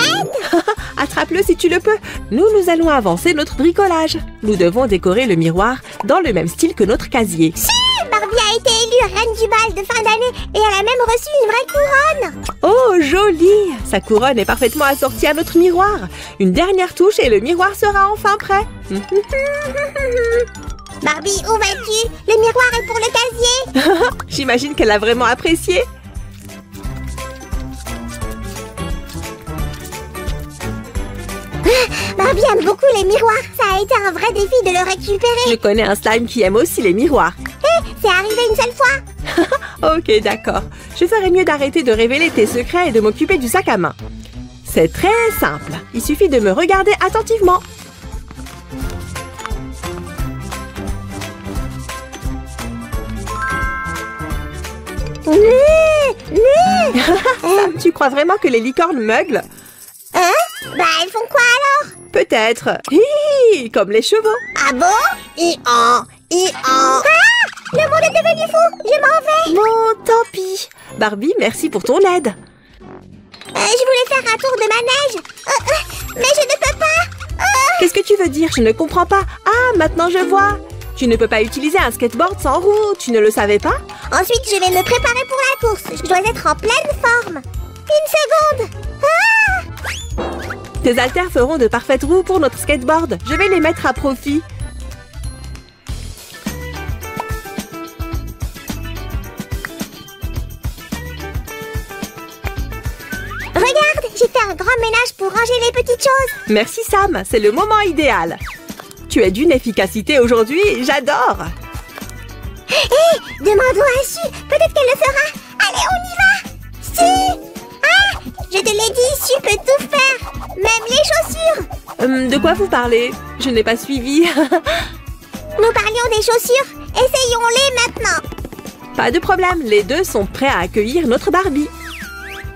Attrape-le si tu le peux. Nous allons avancer notre bricolage. Nous devons décorer le miroir dans le même style que notre casier. Si, Barbie a été élue reine du bal de fin d'année et elle a même reçu une vraie couronne. Oh, joli! Sa couronne est parfaitement assortie à notre miroir. Une dernière touche et le miroir sera enfin prêt. Barbie, où vas-tu? Le miroir est pour le casier. J'imagine qu'elle l'a vraiment apprécié. Barbie aime beaucoup les miroirs. Ça a été un vrai défi de le récupérer. Je connais un slime qui aime aussi les miroirs. C'est arrivé une seule fois. Ok, d'accord. Je ferais mieux d'arrêter de révéler tes secrets et de m'occuper du sac à main. C'est très simple. Il suffit de me regarder attentivement. Sam, tu crois vraiment que les licornes meuglent? Hein? Bah, elles font quoi alors? Peut-être. Hi, comme les chevaux. Ah bon? I-en. Ah! Le monde est devenu fou. Je m'en vais. Bon, tant pis. Barbie, merci pour ton aide. Je voulais faire un tour de manège. Mais je ne peux pas. Qu'est-ce que tu veux dire? Je ne comprends pas. Ah, maintenant je vois. Tu ne peux pas utiliser un skateboard sans roue. Tu ne le savais pas? Ensuite, je vais me préparer pour la course. Je dois être en pleine forme. Une seconde. Tes haltères feront de parfaites roues pour notre skateboard. Je vais les mettre à profit. Regarde, j'ai fait un grand ménage pour ranger les petites choses. Merci Sam, c'est le moment idéal. Tu es d'une efficacité aujourd'hui, j'adore. Hé, demandons à Su, peut-être qu'elle le fera. Allez, on y va. Su! Ah, je te l'ai dit, Su peut tout faire, même les chaussures. De quoi vous parlez? Je n'ai pas suivi. Nous parlions des chaussures, essayons-les maintenant. Pas de problème, les deux sont prêts à accueillir notre Barbie.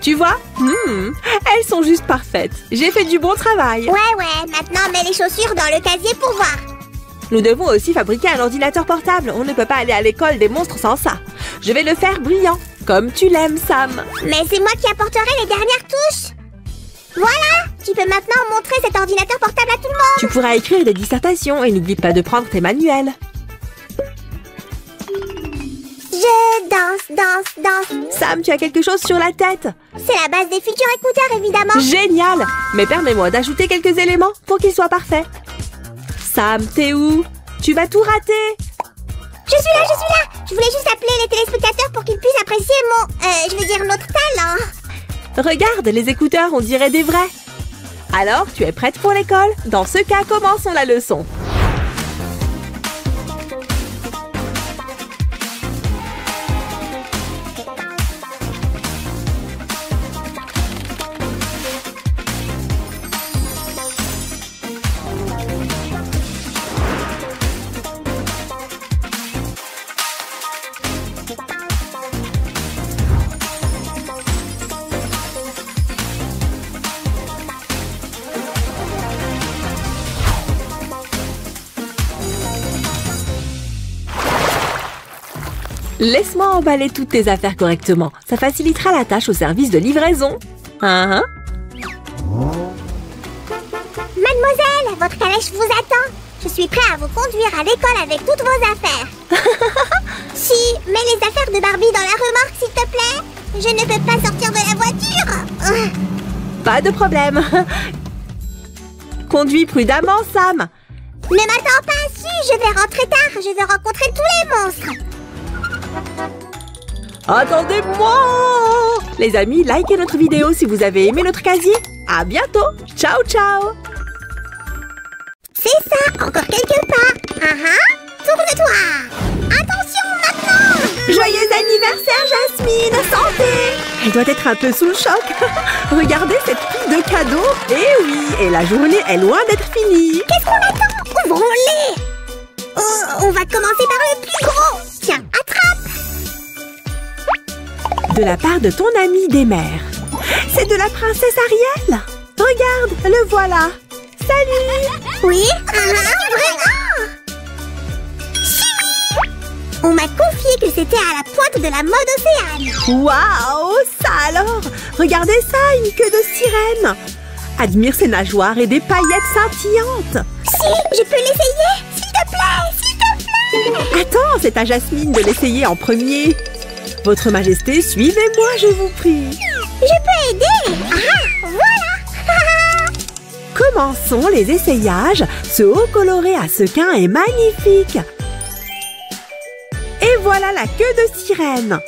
Tu vois? Elles sont juste parfaites. J'ai fait du bon travail. Ouais, maintenant mets les chaussures dans le casier pour voir. Nous devons aussi fabriquer un ordinateur portable. On ne peut pas aller à l'école des monstres sans ça. Je vais le faire brillant, comme tu l'aimes, Sam. Mais c'est moi qui apporterai les dernières touches. Voilà, tu peux maintenant montrer cet ordinateur portable à tout le monde. Tu pourras écrire des dissertations et n'oublie pas de prendre tes manuels. Je danse. Sam, tu as quelque chose sur la tête. C'est la base des futurs écouteurs, évidemment. Génial! Mais permets-moi d'ajouter quelques éléments pour qu'ils soient parfaits. Sam, t'es où? Tu vas tout rater. Je suis là. Je voulais juste appeler les téléspectateurs pour qu'ils puissent apprécier notre talent. Regarde, les écouteurs, on dirait des vrais. Alors, tu es prête pour l'école? Dans ce cas, commençons la leçon. Laisse-moi emballer toutes tes affaires correctement. Ça facilitera la tâche au service de livraison. Mademoiselle, votre calèche vous attend. Je suis prêt à vous conduire à l'école avec toutes vos affaires. Si, mets les affaires de Barbie dans la remorque, s'il te plaît. Je ne peux pas sortir de la voiture. Pas de problème. Conduis prudemment, Sam. Ne m'attends pas, Su, je vais rentrer tard. Je vais rencontrer tous les monstres. Attendez-moi! Les amis, likez notre vidéo si vous avez aimé notre casier. À bientôt! Ciao, ciao! C'est ça, encore quelques pas. Tourne-toi. Attention maintenant. Joyeux anniversaire, Jasmine! Santé! Elle doit être un peu sous le choc. Regardez cette pile de cadeaux. Eh oui, et la journée est loin d'être finie. Qu'est-ce qu'on attend? Ouvrons-les. Oh, on va commencer par le plus gros. Tiens, attrape. De la part de ton ami des mers. C'est de la princesse Ariel. Regarde, le voilà. Salut. Oui, vraiment. On m'a confié que c'était à la pointe de la mode océane. Waouh, ça alors. Regardez ça, une queue de sirène. Admire ses nageoires et des paillettes scintillantes. Si, je peux l'essayer. S'il te plaît, s'il te plaît. Attends, c'est à Jasmine de l'essayer en premier. Votre Majesté, suivez-moi, je vous prie. Je peux aider. Voilà. Commençons les essayages. Ce haut coloré à sequins est magnifique. Et voilà la queue de sirène.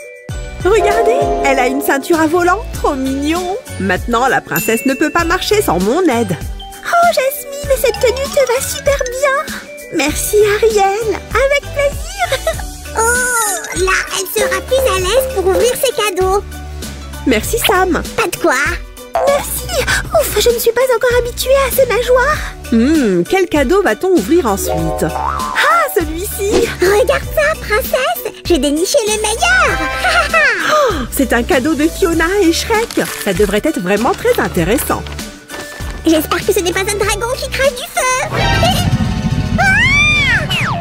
Regardez, elle a une ceinture à volant, trop mignon. Maintenant, la princesse ne peut pas marcher sans mon aide. Oh, Jasmine, cette tenue te va super bien. Merci, Ariel. Avec plaisir. Oh, là, elle sera plus à l'aise pour ouvrir ses cadeaux. Merci, Sam. Pas de quoi. Merci. Ouf, je ne suis pas encore habituée à ces nageoires. Quel cadeau va-t-on ouvrir ensuite? Ah, celui-ci. Regarde ça, princesse. J'ai déniché le meilleur. Oh, c'est un cadeau de Fiona et Shrek. Ça devrait être vraiment très intéressant. J'espère que ce n'est pas un dragon qui crache du feu.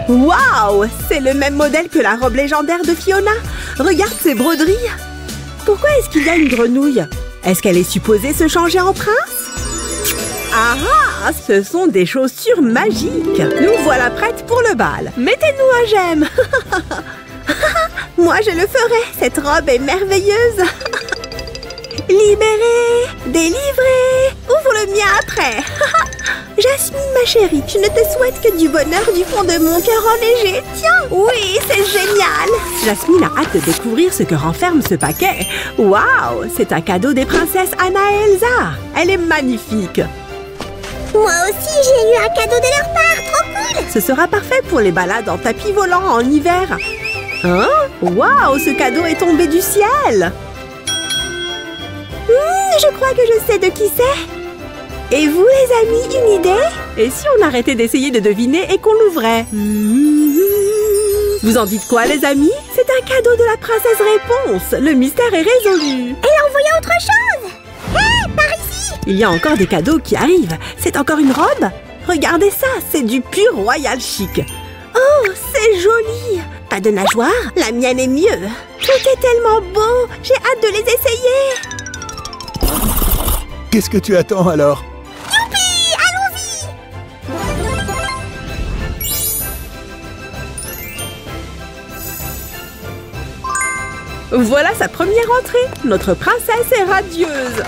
Waouh! C'est le même modèle que la robe légendaire de Fiona. Regarde ces broderies. Pourquoi est-ce qu'il y a une grenouille? Est-ce qu'elle est supposée se changer en prince? Ah, ce sont des chaussures magiques. Nous voilà prêtes pour le bal. Mettez-nous un j'aime. Moi, je le ferai. Cette robe est merveilleuse. Libérée, délivrée. Ouvre le mien après. Jasmine, ma chérie, je ne te souhaite que du bonheur du fond de mon cœur enneigé. Tiens, oui, c'est génial. Jasmine a hâte de découvrir ce que renferme ce paquet. Waouh, c'est un cadeau des princesses Anna et Elsa. Elle est magnifique. Moi aussi, j'ai eu un cadeau de leur part. Trop cool. Ce sera parfait pour les balades en tapis volant en hiver. Hein? Waouh, ce cadeau est tombé du ciel. Je crois que je sais de qui c'est. Et vous, les amis, une idée? Et si on arrêtait d'essayer de deviner et qu'on l'ouvrait? Vous en dites quoi, les amis? C'est un cadeau de la princesse Réponse. Le mystère est résolu. Elle a envoyé autre chose. Hé, par ici. Il y a encore des cadeaux qui arrivent. C'est encore une robe? Regardez ça, c'est du pur royal chic. Oh, c'est joli. Pas de nageoire, la mienne est mieux. Tout est tellement beau. J'ai hâte de les essayer. Qu'est-ce que tu attends alors? Youpi, allons-y. Voilà sa première entrée. Notre princesse est radieuse.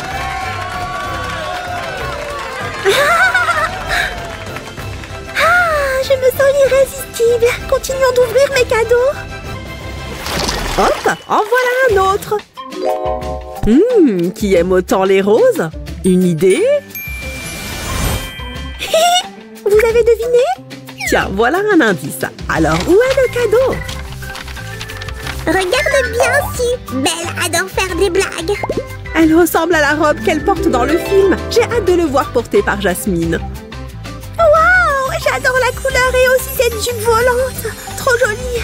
Je me sens irrésistible. Continuons d'ouvrir mes cadeaux. Hop, en voilà un autre. Qui aime autant les roses? Une idée? Vous avez deviné? Tiens, voilà un indice. Alors, où est le cadeau? Regarde bien si Belle adore faire des blagues. Elle ressemble à la robe qu'elle porte dans le film. J'ai hâte de le voir porté par Jasmine. Waouh, j'adore la couleur et aussi cette jupe volante. Trop jolie.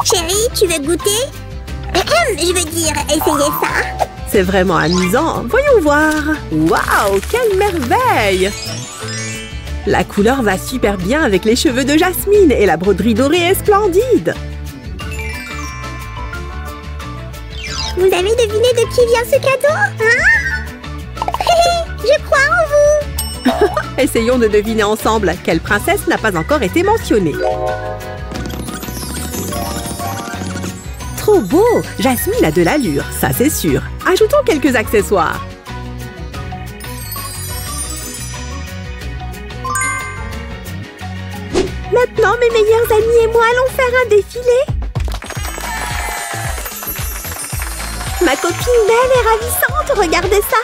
Chérie, tu veux goûter? Je veux dire, essayer ça. C'est vraiment amusant. Voyons voir. Waouh, quelle merveille! La couleur va super bien avec les cheveux de Jasmine et la broderie dorée est splendide. Vous avez deviné de qui vient ce cadeau, hein? Je crois en vous. Essayons de deviner ensemble. Quelle princesse n'a pas encore été mentionnée? Trop beau! Jasmine a de l'allure, ça c'est sûr. Ajoutons quelques accessoires. Maintenant, mes meilleurs amis et moi allons faire un défilé. Ma copine Belle est ravissante, regardez ça.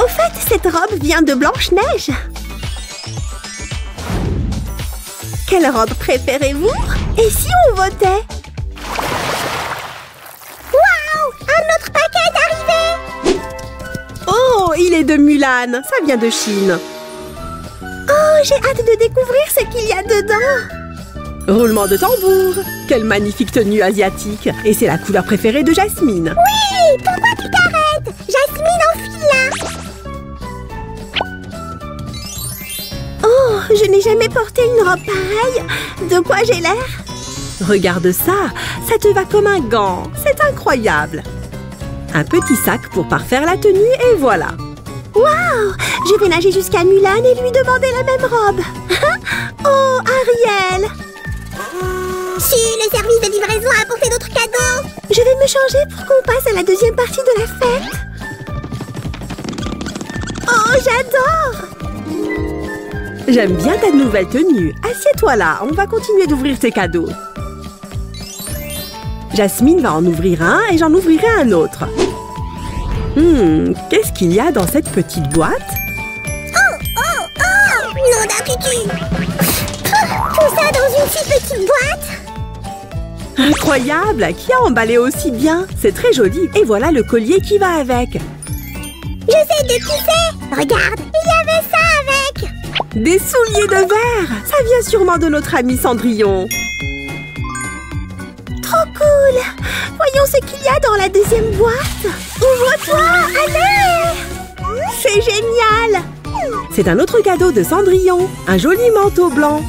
Au fait, cette robe vient de Blanche-Neige. Quelle robe préférez-vous? Et si on votait? Oh, il est de Mulan. Ça vient de Chine. Oh, j'ai hâte de découvrir ce qu'il y a dedans. Roulement de tambour. Quelle magnifique tenue asiatique. Et c'est la couleur préférée de Jasmine. Oui, pourquoi tu t'arrêtes? Jasmine, enfile-la. Oh, je n'ai jamais porté une robe pareille. De quoi j'ai l'air? Regarde ça. Ça te va comme un gant. C'est incroyable. Un petit sac pour parfaire la tenue et voilà. Waouh! Je vais nager jusqu'à Mulan et lui demander la même robe. Oh, Ariel! Si, le service de livraison a apporté d'autres cadeaux. Je vais me changer pour qu'on passe à la deuxième partie de la fête. Oh, j'adore! J'aime bien ta nouvelle tenue. Assieds-toi là, on va continuer d'ouvrir tes cadeaux. Jasmine va en ouvrir un et j'en ouvrirai un autre. Qu'est-ce qu'il y a dans cette petite boîte? Oh! Nom d'un tutu. Tout ça dans une si petite boîte. Incroyable! Qui a emballé aussi bien? C'est très joli. Et voilà le collier qui va avec. Je sais de qui c'est. Regarde, il y avait ça avec. Des souliers de verre. Ça vient sûrement de notre ami Cendrillon. Trop cool! Voyons ce qu'il y a dans la deuxième boîte. Ouvre-toi! Allez! C'est génial! C'est un autre cadeau de Cendrillon. Un joli manteau blanc.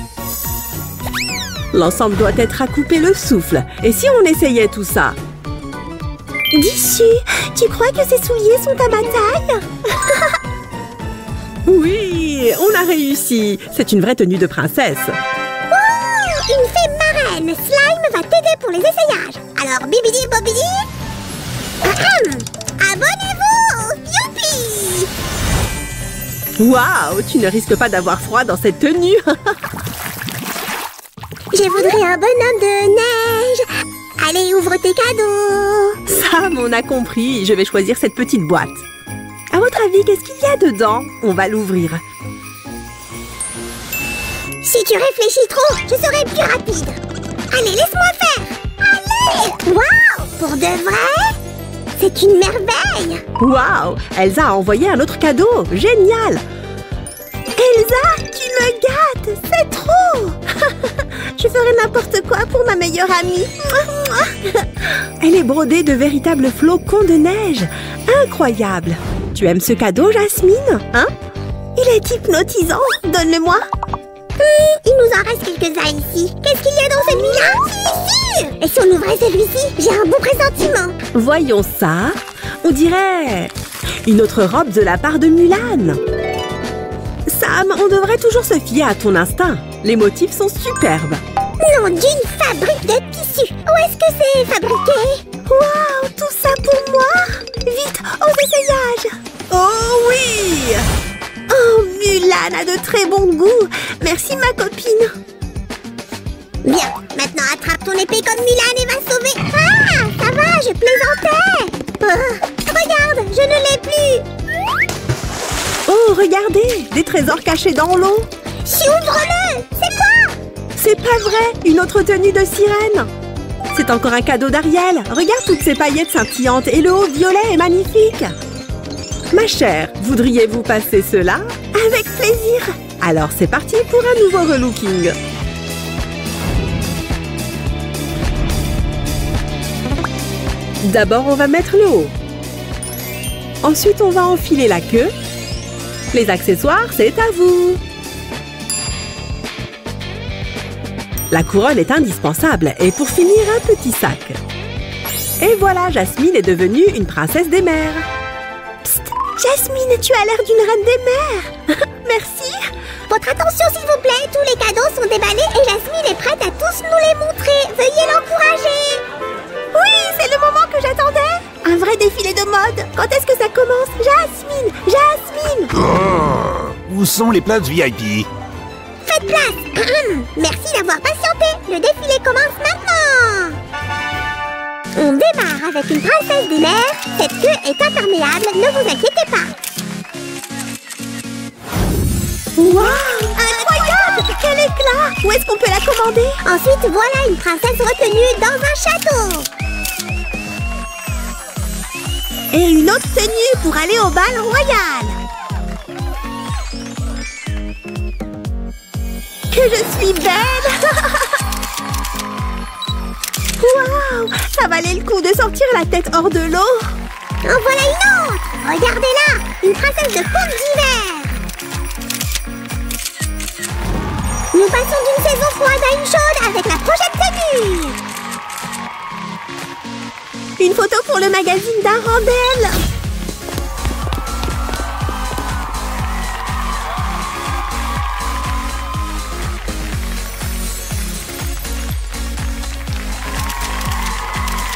L'ensemble doit être à couper le souffle. Et si on essayait tout ça? Dissu, tu crois que ces souliers sont à ma taille? Oui, on a réussi. C'est une vraie tenue de princesse. Oh, une fée marraine. Slime va t'aider pour les essayages. Alors, bibidi bobidi. Abonnez-vous. Youpi! Waouh, tu ne risques pas d'avoir froid dans cette tenue. Je voudrais un bonhomme de neige. Allez, ouvre tes cadeaux. Sam, on a compris. Je vais choisir cette petite boîte. À votre avis, qu'est-ce qu'il y a dedans? On va l'ouvrir. Si tu réfléchis trop, je serai plus rapide. Allez, laisse-moi faire. Allez! Waouh! Pour de vrai? C'est une merveille! Waouh, Elsa a envoyé un autre cadeau. Génial! Elsa, tu me gâtes. C'est trop. Je ferai n'importe quoi pour ma meilleure amie. Elle est brodée de véritables flocons de neige. Incroyable. Tu aimes ce cadeau, Jasmine? Hein? Il est hypnotisant. Donne-le-moi. Il nous en reste quelques-uns ici. Qu'est-ce qu'il y a dans celui-là? Si! Et si on ouvrait celui-ci? J'ai un bon pressentiment. Voyons ça. On dirait une autre robe de la part de Mulan. Sam, on devrait toujours se fier à ton instinct. Les motifs sont superbes. Nom d'une fabrique de tissus. Où est-ce que c'est fabriqué? Waouh, tout ça pour moi? Vite, aux essayages. Oh oui! Oh, Mulan a de très bon goût. Merci, ma copine. Bien, maintenant attrape ton épée comme Mulan et va sauver. Ah, ça va, je plaisantais. Regarde, je ne l'ai plus. Oh, regardez, des trésors cachés dans l'eau. Si, ouvre-le. C'est quoi? C'est pas vrai, une autre tenue de sirène. C'est encore un cadeau d'Ariel. Regarde toutes ces paillettes scintillantes et le haut violet est magnifique. Ma chère, voudriez-vous passer cela? Avec plaisir. Alors c'est parti pour un nouveau relooking. D'abord, on va mettre le haut. Ensuite, on va enfiler la queue. Les accessoires, c'est à vous. La couronne est indispensable. Et pour finir, un petit sac. Et voilà, Jasmine est devenue une princesse des mers. Psst, Jasmine, tu as l'air d'une reine des mers. Merci. Votre attention, s'il vous plaît. Tous les cadeaux sont déballés et Jasmine est prête à tous nous les montrer. Veuillez l'encourager. Oui, c'est le moment que j'attendais. Un vrai défilé de mode. Quand est-ce que ça commence? Jasmine, Jasmine. Où sont les places VIP? Faites place. Merci d'avoir patienté. Le défilé commence maintenant. On démarre avec une princesse des mers. Cette queue est imperméable, ne vous inquiétez pas. Waouh, incroyable! Quel éclat! Où est-ce qu'on peut la commander? Ensuite, voilà une princesse retenue dans un château. Et une autre tenue pour aller au bal royal. Que je suis belle! Waouh! Ça valait le coup de sortir la tête hors de l'eau. En voilà une autre! Regardez-la! Une princesse de conte d'hiver! Nous passons d'une saison froide à une chaude avec la prochaine tenue! Une photo pour le magazine d'Arendelle!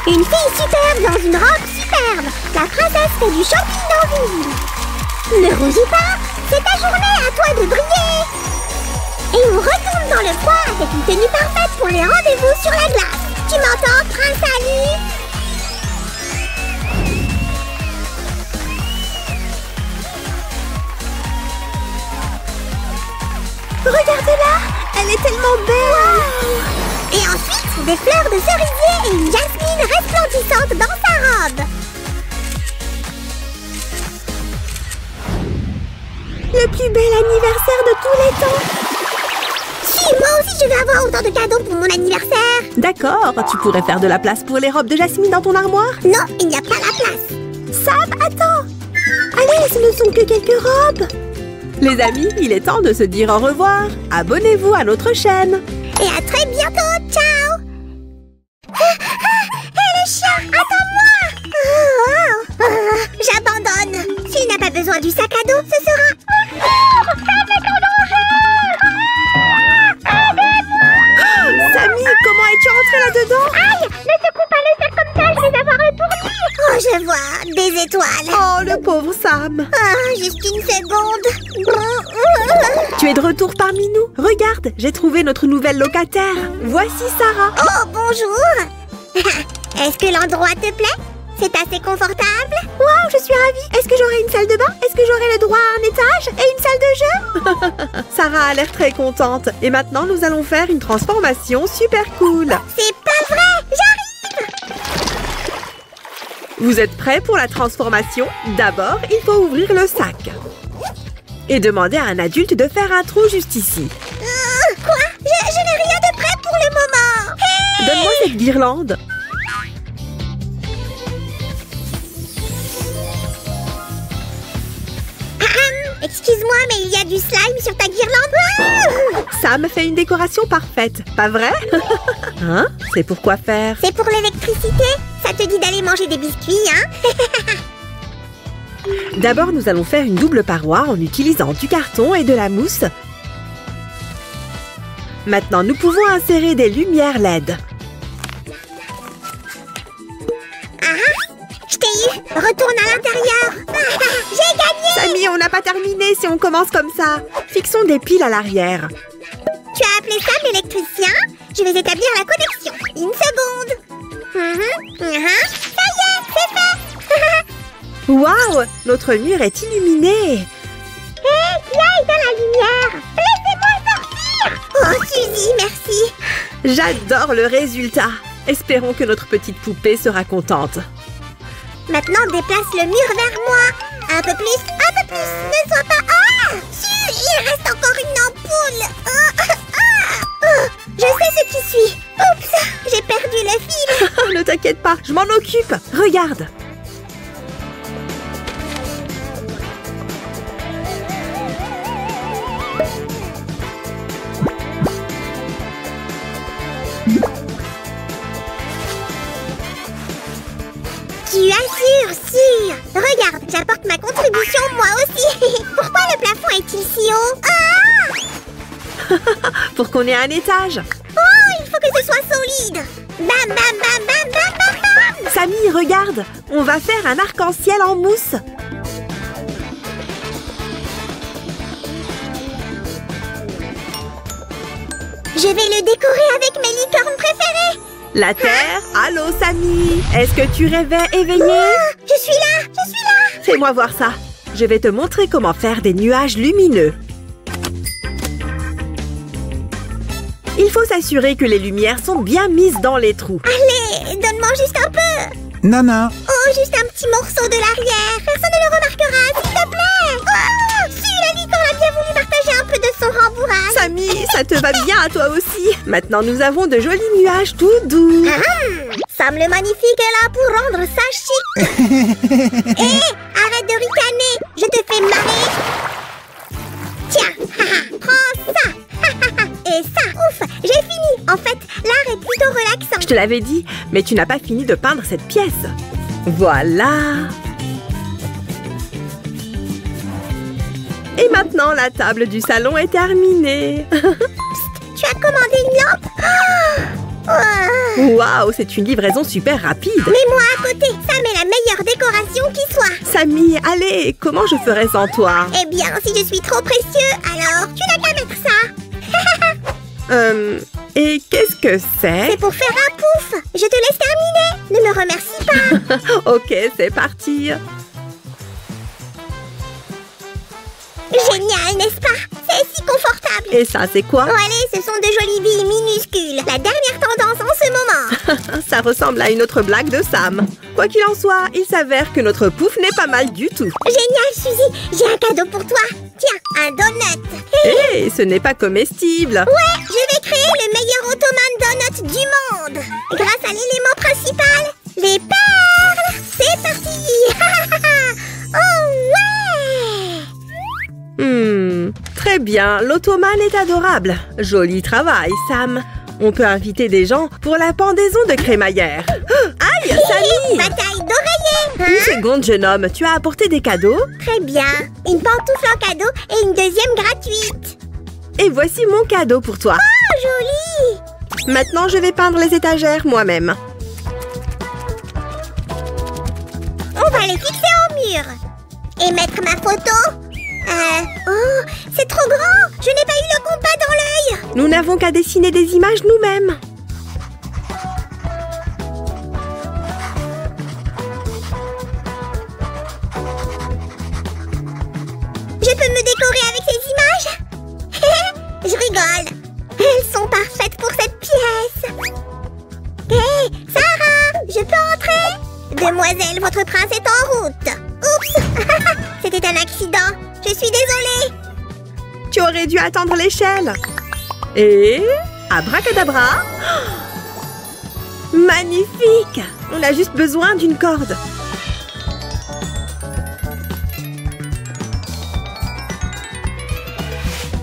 Une fille superbe dans une robe superbe. La princesse fait du shopping dans une ville. Ne rougis pas, c'est ta journée, à toi de briller. Et on retourne dans le froid avec une tenue parfaite pour les rendez-vous sur la glace. Tu m'entends, Prince Ali? Regardez-la, elle est tellement belle. Wow. Et ensuite, des fleurs de cerisier et une jasmine resplendissante dans sa robe. Le plus bel anniversaire de tous les temps. Si, moi aussi je vais avoir autant de cadeaux pour mon anniversaire. D'accord, tu pourrais faire de la place pour les robes de Jasmine dans ton armoire? Non, il n'y a pas la place. Sam, attends. Allez, ce ne sont que quelques robes. Les amis, il est temps de se dire au revoir. Abonnez-vous à notre chaîne. Et à très bientôt, ciao. Hé, le chat, attends-moi. J'abandonne. S'il n'a pas besoin du sac à dos, ce sera... Samy, comment es-tu rentrée là-dedans? Aïe, ne secoue pas le sac comme ça, je vais avoir le tournis. Oh, je vois, des étoiles. Oh, le pauvre Sam. Ah, juste une seconde. Tu es de retour parmi nous. Regarde, j'ai trouvé notre nouvelle locataire. Voici Sarah. Oh, bonjour. Est-ce que l'endroit te plaît? C'est assez confortable? Waouh, je suis ravie. Est-ce que j'aurai une salle de bain? Est-ce que j'aurai le droit à un étage et une salle de jeu? Sarah a l'air très contente. Et maintenant, nous allons faire une transformation super cool. C'est pas vrai! J'arrive! Vous êtes prêts pour la transformation? D'abord, il faut ouvrir le sac. Et demander à un adulte de faire un trou juste ici. Quoi? Je n'ai rien de prêt pour le moment! Hey! Donne-moi cette guirlande. Excuse-moi, mais il y a du slime sur ta guirlande. Sam fait une décoration parfaite, pas vrai? Hein? C'est pour quoi faire? C'est pour l'électricité? Ça te dit d'aller manger des biscuits, hein? D'abord, nous allons faire une double paroi en utilisant du carton et de la mousse. Maintenant, nous pouvons insérer des lumières LED. Je t'ai eu! Retourne à l'intérieur! J'ai gagné! Samy, on n'a pas terminé si on commence comme ça. Fixons des piles à l'arrière. Tu as appelé Sam l'électricien? Je vais établir la connexion. Une seconde. Ça y est, c'est fait! Waouh! Notre mur est illuminé. Hé, qui est dans la lumière? Laissez-moi sortir! Oh, Suzy, merci! J'adore le résultat. Espérons que notre petite poupée sera contente. Maintenant, déplace le mur vers moi. Un peu plus, un peu plus. Ne sois pas... Ah! Il reste encore une ampoule. Je sais ce qui suit. Oups, j'ai perdu le fil. Ne t'inquiète pas, je m'en occupe. Regarde. Tu assures, sûr. Regarde, j'apporte ma contribution moi aussi. Pourquoi le plafond est-il si haut? Pour qu'on ait un étage. Oh, il faut que ce soit solide. Bam, bam, bam, bam, bam, bam, bam. Samy, regarde. On va faire un arc-en-ciel en mousse. Je vais le décorer avec mes licornes préférées. La Terre. Allô, Samy. Est-ce que tu rêvais éveillé? Je suis là, je suis là. Fais-moi voir ça. Je vais te montrer comment faire des nuages lumineux. Il faut s'assurer que les lumières sont bien mises dans les trous. Allez, donne-moi juste un peu. Nana, Oh, juste un petit morceau de l'arrière. Personne ne le remarquera, s'il te plaît. Oh, si, la licorne a bien voulu partager un peu de son rembourrage. Samy, ça te va bien à toi aussi. Maintenant, nous avons de jolis nuages tout doux. Sam le magnifique est là pour rendre ça chic. Hé, arrête de ricaner. Je te fais marrer. Tiens, prends ça. Et ça, ouf, j'ai fini. En fait, l'art est plutôt relaxant. Je te l'avais dit, mais tu n'as pas fini de peindre cette pièce. Voilà. Et maintenant, la table du salon est terminée. Tu as commandé une lampe? Waouh, c'est une livraison super rapide. Mets-moi à côté, ça met la meilleure décoration qui soit. Samy, allez, comment je ferais sans toi? Eh bien, si je suis trop précieux, alors tu n'as qu'à mettre ça. Et qu'est-ce que c'est? C'est pour faire un pouf. Je te laisse terminer. Ne me remercie pas. Ok, c'est parti. Génial, n'est-ce pas? C'est si confortable. Et ça, c'est quoi? Oh, allez, ce sont de jolies billes minuscules. La dernière tendance en ce moment. Ça ressemble à une autre blague de Sam. Quoi qu'il en soit, il s'avère que notre pouf n'est pas mal du tout. Génial, Suzy. J'ai un cadeau pour toi. Tiens, un donut. Hé, ce n'est pas comestible. Ouais, je vais créer le meilleur Ottoman donut du monde. Grâce à l'élément principal, les perles. C'est parti. Oh ouais. Très bien, l'Ottoman est adorable. Joli travail, Sam. On peut inviter des gens pour la pendaison de crémaillère. Aïe, Samy! Bataille d'oreiller. Une seconde, jeune homme, tu as apporté des cadeaux? Très bien. Une pantoufle en cadeau et une deuxième gratuite. Et voici mon cadeau pour toi. Oh, joli. Maintenant, je vais peindre les étagères moi-même. On va les fixer sûr. Et mettre ma photo? Oh, c'est trop grand. Je n'ai pas eu le compas dans l'œil. Nous n'avons qu'à dessiner des images nous-mêmes. Je peux me décorer avec ces images? Je rigole. Elles sont parfaites pour cette pièce. Hé, Sarah, je peux entrer? Demoiselle, votre prince est en route. Oups. C'était un accident. Je suis désolée. Tu aurais dû attendre l'échelle. Et... abracadabra. Magnifique! On a juste besoin d'une corde.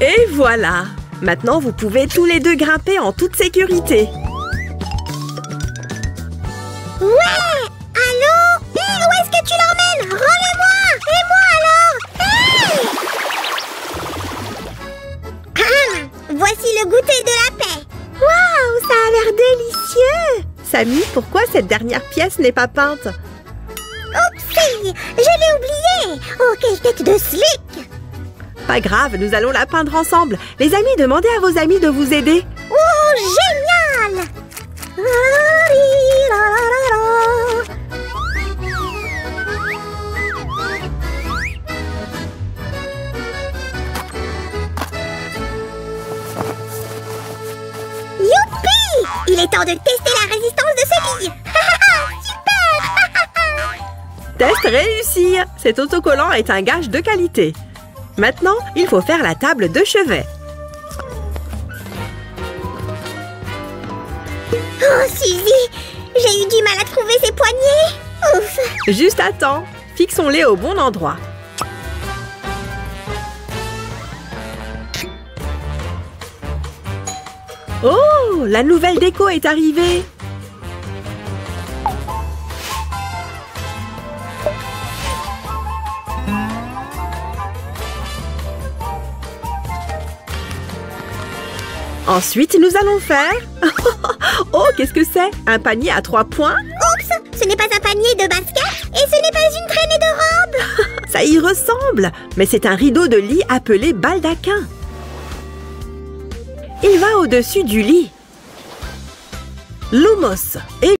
Et voilà! Maintenant, vous pouvez tous les deux grimper en toute sécurité. Ouais! Allô? Hé, où est-ce que tu l'emmènes? Rends-le-moi! Et moi alors? Voici le goûter de la paix. Waouh! Ça a l'air délicieux! Samy, pourquoi cette dernière pièce n'est pas peinte? Oupsie! Je l'ai oublié! Oh, quelle tête de slick! Pas grave, nous allons la peindre ensemble. Les amis, demandez à vos amis de vous aider. Oh, génial! Youpi! Il est temps de tester la résistance de ce lit. Super! Test réussi! Cet autocollant est un gage de qualité. Maintenant, il faut faire la table de chevet. Oh, Suzy! J'ai eu du mal à trouver ses poignets. Ouf! Juste à temps. Fixons-les au bon endroit. Oh! La nouvelle déco est arrivée! Ensuite, nous allons faire... Oh, qu'est-ce que c'est? Un panier à 3 points? Oups! Ce n'est pas un panier de basket et ce n'est pas une traînée de robe. Ça y ressemble, mais c'est un rideau de lit appelé baldaquin. Il va au-dessus du lit. Lumos et